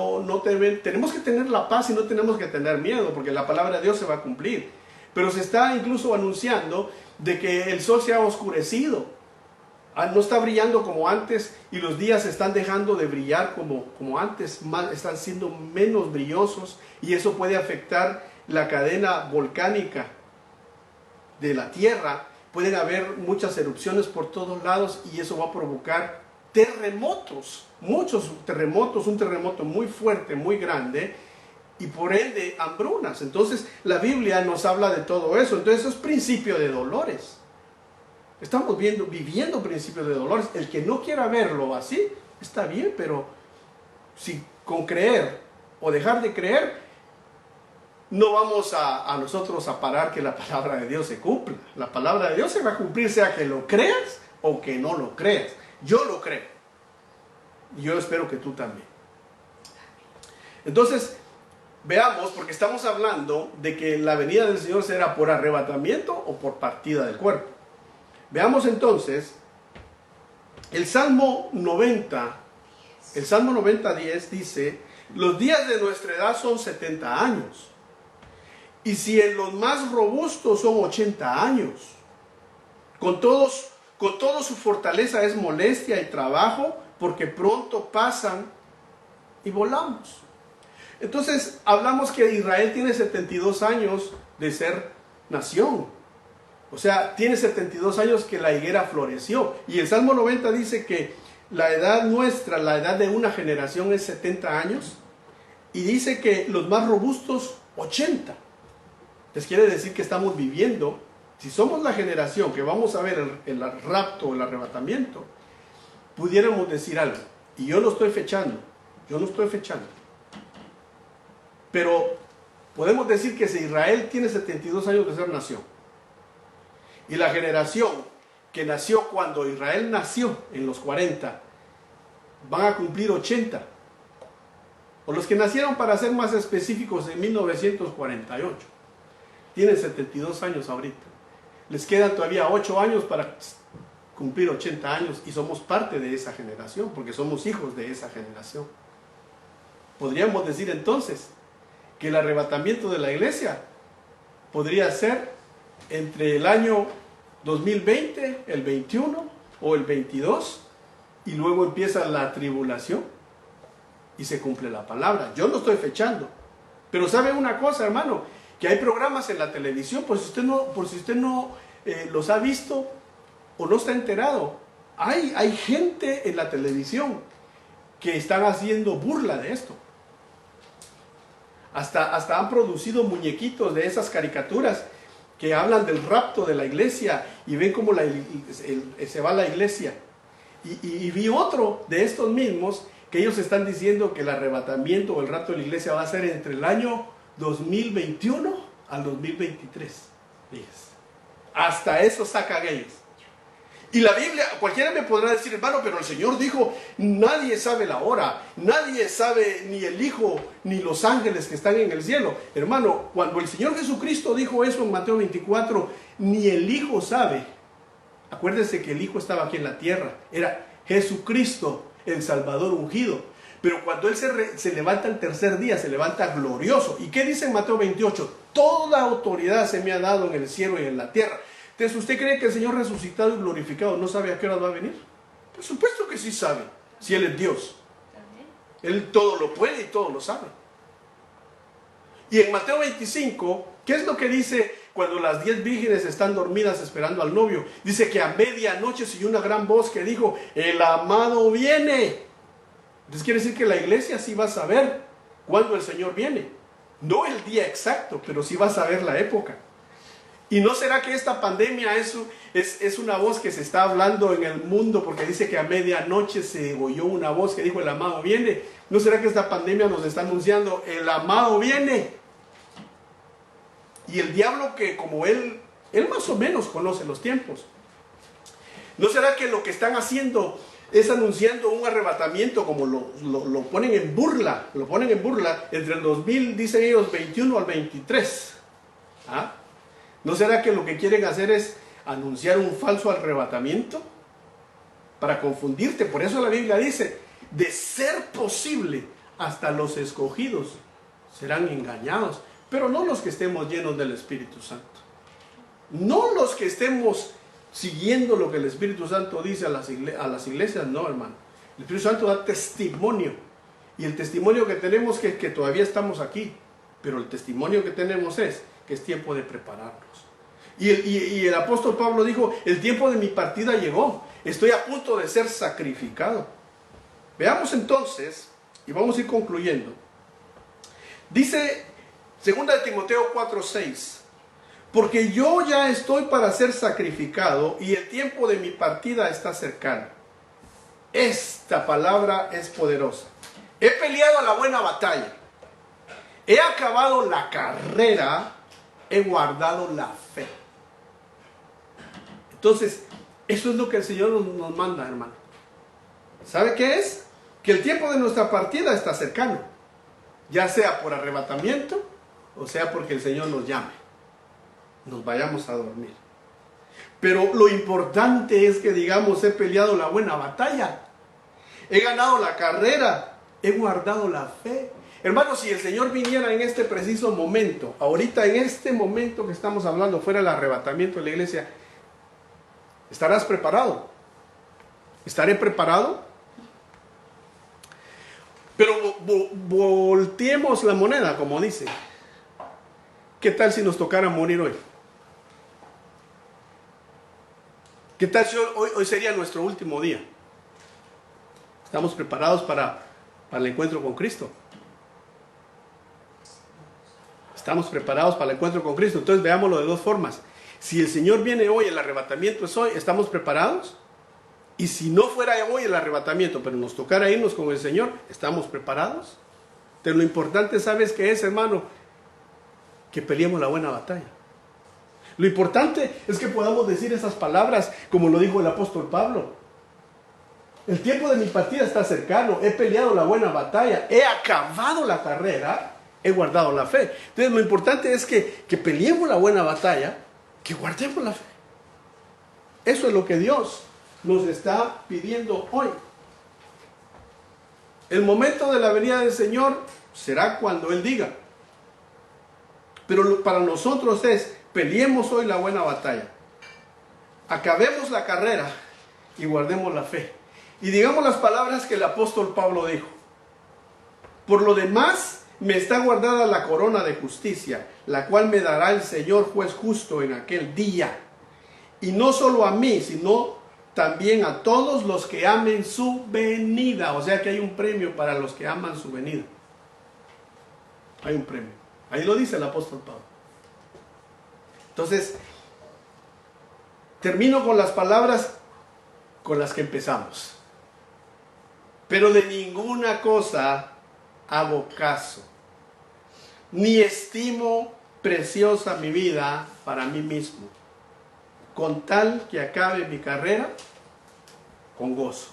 tenemos que tener la paz y no tenemos que tener miedo, porque la palabra de Dios se va a cumplir. Pero se está incluso anunciando de que el sol se ha oscurecido. No está brillando como antes y los días están dejando de brillar como antes. Están siendo menos brillosos y eso puede afectar la cadena volcánica de la tierra, pueden haber muchas erupciones por todos lados y eso va a provocar terremotos, muchos terremotos, un terremoto muy fuerte, muy grande, y por ende hambrunas. Entonces la Biblia nos habla de todo eso. Entonces eso es principio de dolores. Estamos viviendo principio de dolores. El que no quiera verlo así, está bien, pero si con creer o dejar de creer, no vamos a nosotros a parar que la palabra de Dios se cumpla. La palabra de Dios se va a cumplir, sea que lo creas o que no lo creas. Yo lo creo. Y yo espero que tú también. Entonces, veamos, porque estamos hablando de que la venida del Señor será por arrebatamiento o por partida del cuerpo. Veamos entonces el Salmo 90. El Salmo 90:10 dice: los días de nuestra edad son 70 años. Y si en los más robustos son 80 años. Con todo su fortaleza es molestia y trabajo, porque pronto pasan y volamos. Entonces hablamos que Israel tiene 72 años de ser nación. O sea, tiene 72 años que la higuera floreció. Y el Salmo 90 dice que la edad nuestra, la edad de una generación es 70 años. Y dice que los más robustos 80. Les quiere decir que estamos viviendo, si somos la generación que vamos a ver el rapto, el arrebatamiento, pudiéramos decir algo. Y yo no estoy fechando. Pero podemos decir que si Israel tiene 72 años de ser nación, y la generación que nació cuando Israel nació en los 40, van a cumplir 80. O los que nacieron, para ser más específicos, en 1948. Tienen 72 años ahorita. Les quedan todavía 8 años para cumplir 80 años y somos parte de esa generación, porque somos hijos de esa generación. Podríamos decir entonces que el arrebatamiento de la iglesia podría ser entre el año 2020, el 21 o el 22, y luego empieza la tribulación y se cumple la palabra. Yo no estoy fechando, pero ¿sabe una cosa, hermano? Que hay programas en la televisión, por si usted no los ha visto o no está enterado. Hay gente en la televisión que están haciendo burla de esto. Hasta han producido muñequitos de esas caricaturas que hablan del rapto de la iglesia y ven cómo se va la iglesia. Y vi otro de estos mismos que ellos están diciendo que el arrebatamiento o el rapto de la iglesia va a ser entre el año 2021 al 2023. Fíjense. Hasta eso sacan ellos. Y la Biblia, cualquiera me podrá decir, hermano, pero el Señor dijo, nadie sabe la hora, nadie sabe, ni el Hijo, ni los ángeles que están en el cielo. Hermano, cuando el Señor Jesucristo dijo eso en Mateo 24, ni el Hijo sabe. Acuérdense que el Hijo estaba aquí en la tierra, era Jesucristo, el Salvador ungido. Pero cuando Él se levanta el tercer día, se levanta glorioso. ¿Y qué dice en Mateo 28? Toda autoridad se me ha dado en el cielo y en la tierra. Entonces, ¿usted cree que el Señor resucitado y glorificado no sabe a qué hora va a venir? Por supuesto que sí sabe, si Él es Dios. Él todo lo puede y todo lo sabe. Y en Mateo 25, ¿qué es lo que dice cuando las 10 vírgenes están dormidas esperando al novio? Dice que a medianoche se oyó una gran voz que dijo, el amado viene. Entonces quiere decir que la iglesia sí va a saber cuándo el Señor viene. No el día exacto, pero sí va a saber la época. ¿Y no será que esta pandemia es una voz que se está hablando en el mundo? Porque dice que a medianoche se oyó una voz que dijo, el amado viene. ¿No será que esta pandemia nos está anunciando, el amado viene? Y el diablo, que como él más o menos conoce los tiempos. ¿No será que lo que están haciendo es anunciando un arrebatamiento, como lo ponen en burla? Lo ponen en burla entre el 2000, dicen ellos, 21 al 23. ¿Ah? ¿No será que lo que quieren hacer es anunciar un falso arrebatamiento? Para confundirte. Por eso la Biblia dice, de ser posible, hasta los escogidos serán engañados. Pero no los que estemos llenos del Espíritu Santo. No los que estemos siguiendo lo que el Espíritu Santo dice a las iglesias, no, hermano. El Espíritu Santo da testimonio. Y el testimonio que tenemos es que todavía estamos aquí. Pero el testimonio que tenemos es que es tiempo de prepararnos. Y el apóstol Pablo dijo, el tiempo de mi partida llegó, estoy a punto de ser sacrificado. Veamos entonces, y vamos a ir concluyendo. Dice 2 Timoteo 4:6, porque yo ya estoy para ser sacrificado y el tiempo de mi partida está cercano. Esta palabra es poderosa. He peleado la buena batalla, he acabado la carrera, he guardado la fe. Entonces, eso es lo que el Señor nos manda, hermano. ¿Sabe qué es? Que el tiempo de nuestra partida está cercano, ya sea por arrebatamiento o sea porque el Señor nos llame, nos vayamos a dormir. Pero lo importante es que digamos, he peleado la buena batalla, he ganado la carrera, he guardado la fe. Hermanos, si el Señor viniera en este preciso momento, ahorita en este momento que estamos hablando, fuera el arrebatamiento de la iglesia, ¿estarás preparado? ¿Estaré preparado? Pero volteemos la moneda, como dice. ¿Qué tal si nos tocara morir hoy? ¿Qué tal si hoy sería nuestro último día? ¿Estamos preparados para el encuentro con Cristo? Estamos preparados para el encuentro con Cristo. Entonces veámoslo de dos formas. Si el Señor viene hoy, el arrebatamiento es hoy, ¿estamos preparados? Y si no fuera hoy el arrebatamiento, pero nos tocara irnos con el Señor, ¿estamos preparados? Entonces lo importante, ¿sabes qué es, hermano? Que peleemos la buena batalla. Lo importante es que podamos decir esas palabras, como lo dijo el apóstol Pablo. El tiempo de mi partida está cercano, he peleado la buena batalla, he acabado la carrera, he guardado la fe. Entonces lo importante es que peleemos la buena batalla, que guardemos la fe. Eso es lo que Dios nos está pidiendo hoy. El momento de la venida del Señor será cuando Él diga. Pero para nosotros es, peleemos hoy la buena batalla. Acabemos la carrera y guardemos la fe. Y digamos las palabras que el apóstol Pablo dijo. Por lo demás, me está guardada la corona de justicia, la cual me dará el Señor juez justo en aquel día. Y no solo a mí, sino también a todos los que amen su venida. O sea que hay un premio para los que aman su venida. Hay un premio. Ahí lo dice el apóstol Pablo. Entonces, termino con las palabras con las que empezamos. Pero de ninguna cosa hago caso, ni estimo preciosa mi vida para mí mismo, con tal que acabe mi carrera con gozo.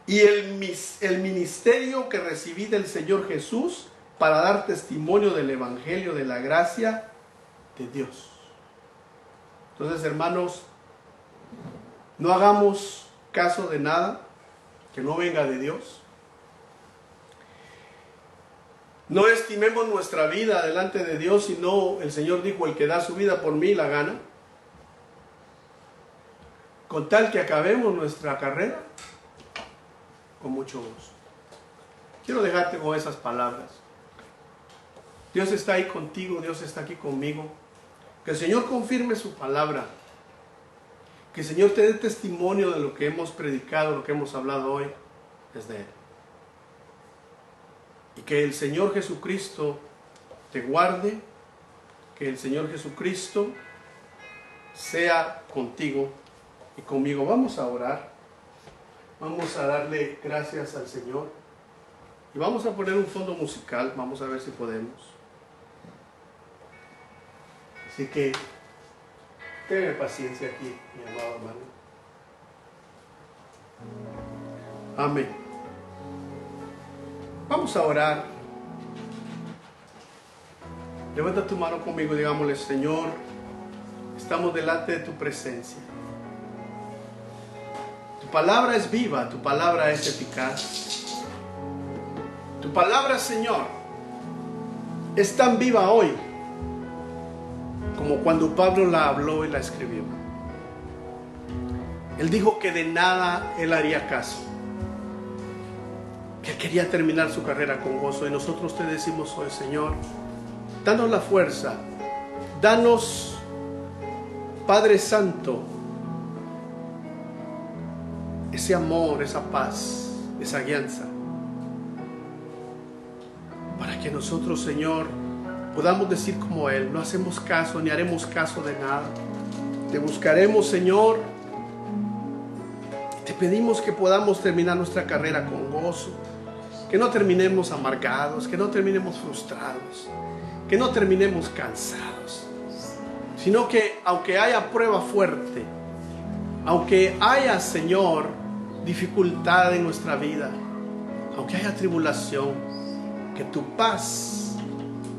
Y el ministerio que recibí del Señor Jesús para dar testimonio del Evangelio de la gracia de Dios. Entonces, hermanos, no hagamos caso de nada que no venga de Dios. No estimemos nuestra vida delante de Dios, sino el Señor dijo, el que da su vida por mí la gana. Con tal que acabemos nuestra carrera con mucho gozo. Quiero dejarte con esas palabras. Dios está ahí contigo, Dios está aquí conmigo. Que el Señor confirme su palabra. Que el Señor te dé testimonio de lo que hemos predicado, lo que hemos hablado hoy, es de Él. Y que el Señor Jesucristo te guarde, que el Señor Jesucristo sea contigo y conmigo. Vamos a orar, vamos a darle gracias al Señor y vamos a poner un fondo musical, vamos a ver si podemos. Así que tenme paciencia aquí, mi amado hermano. Amén. Vamos a orar. Levanta tu mano conmigo y digámosle, Señor, estamos delante de tu presencia. Tu palabra es viva, tu palabra es eficaz. Tu palabra, Señor, es tan viva hoy como cuando Pablo la habló y la escribió. Él dijo que de nada él haría caso, que quería terminar su carrera con gozo. Y nosotros te decimos hoy, Señor, danos la fuerza, danos Padre Santo, ese amor, esa paz, esa guianza, para que nosotros, Señor, podamos decir como Él: no hacemos caso ni haremos caso de nada. Te buscaremos, Señor. Te pedimos que podamos terminar nuestra carrera con gozo, que no terminemos amargados, que no terminemos frustrados, que no terminemos cansados, sino que aunque haya prueba fuerte, aunque haya, Señor, dificultad en nuestra vida, aunque haya tribulación, que tu paz,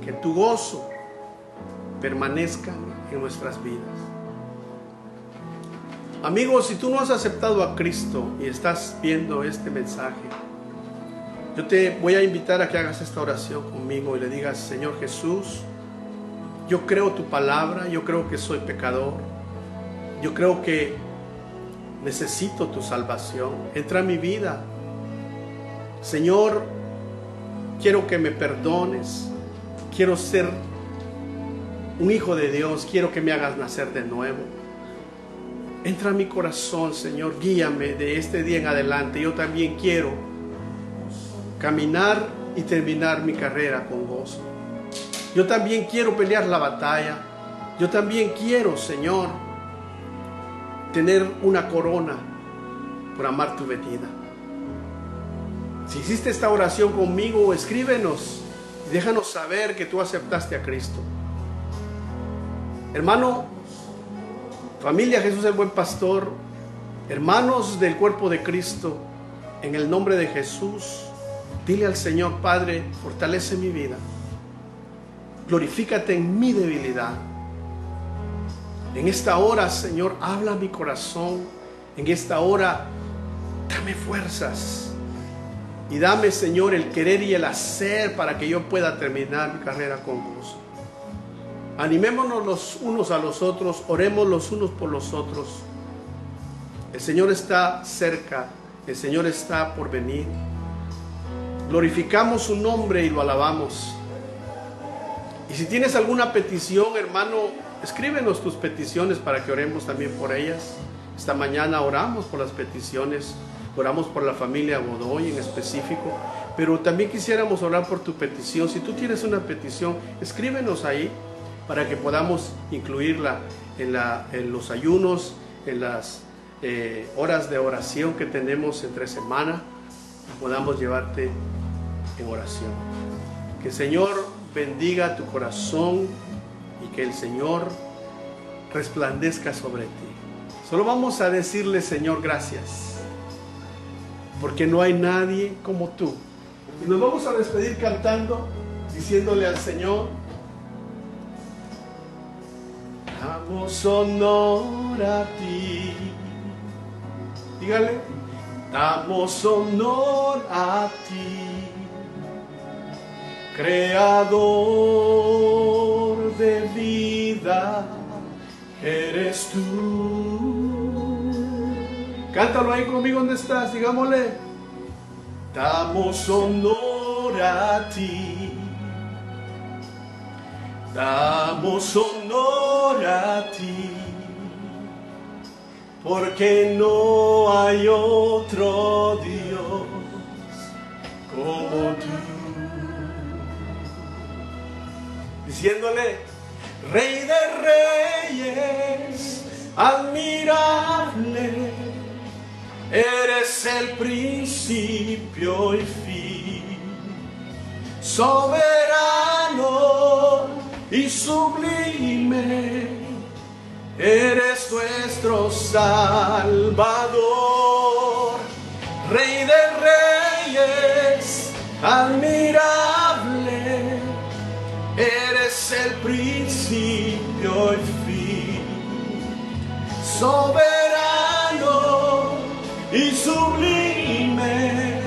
que tu gozo permanezcan en nuestras vidas. Amigos, si tú no has aceptado a Cristo y estás viendo este mensaje, yo te voy a invitar a que hagas esta oración conmigo y le digas: Señor Jesús, yo creo tu palabra, yo creo que soy pecador, yo creo que necesito tu salvación, entra en mi vida. Señor, quiero que me perdones, quiero ser un hijo de Dios, quiero que me hagas nacer de nuevo. Entra en mi corazón, Señor, guíame de este día en adelante. Yo también quiero caminar y terminar mi carrera con gozo. Yo también quiero pelear la batalla. Yo también quiero, Señor, tener una corona por amar tu venida. Si hiciste esta oración conmigo, escríbenos y déjanos saber que tú aceptaste a Cristo. Hermano, familia Jesús el Buen Pastor, hermanos del cuerpo de Cristo, en el nombre de Jesús, dile al Señor: Padre, fortalece mi vida, glorifícate en mi debilidad. En esta hora, Señor, habla a mi corazón. En esta hora, dame fuerzas y dame, Señor, el querer y el hacer para que yo pueda terminar mi carrera con gozo. Animémonos los unos a los otros, oremos los unos por los otros. El Señor está cerca, el Señor está por venir. Glorificamos su nombre y lo alabamos. Y si tienes alguna petición, hermano, escríbenos tus peticiones para que oremos también por ellas. Esta mañana oramos por las peticiones, oramos por la familia Godoy en específico, pero también quisiéramos orar por tu petición. Si tú tienes una petición, escríbenos ahí para que podamos incluirla en los ayunos, en las horas de oración que tenemos entre semana, podamos llevarte en oración. Que el Señor bendiga tu corazón y que el Señor resplandezca sobre ti. Solo vamos a decirle: Señor, gracias, porque no hay nadie como tú. Y nos vamos a despedir cantando, diciéndole al Señor: damos honor a ti. Dígale: damos honor a ti, creador de vida, eres tú. Cántalo ahí conmigo donde estás, digámosle: damos honor a ti, damos honor a ti, porque no hay otro Dios como tú. Diciéndole: Rey de reyes, admirable, eres el principio y fin, soberano y sublime, eres nuestro Salvador. Rey de reyes, admirable, eres el principio y fin, soberano y sublime,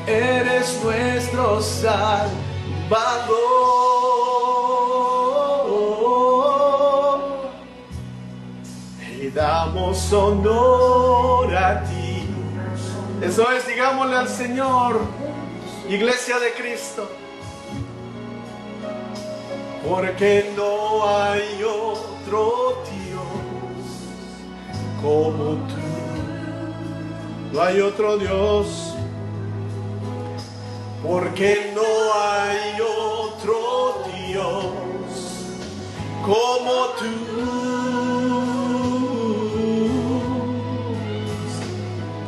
eres nuestro Salvador. Y damos honor a ti. Eso es, digámosle al Señor, Iglesia de Cristo: porque no hay otro Dios como tú. No hay otro Dios, porque no hay otro Dios como tú.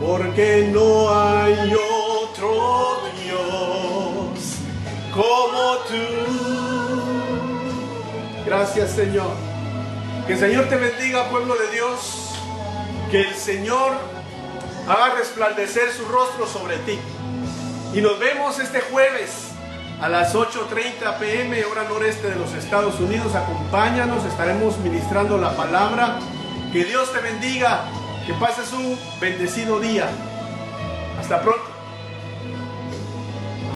Porque no hay otro Dios como tú. Gracias, Señor. Que el Señor te bendiga, pueblo de Dios. Que el Señor haga resplandecer su rostro sobre ti. Y nos vemos este jueves a las 8:30 p.m. hora noreste de los Estados Unidos. Acompáñanos, estaremos ministrando la palabra. Que Dios te bendiga, que pases un bendecido día. Hasta pronto.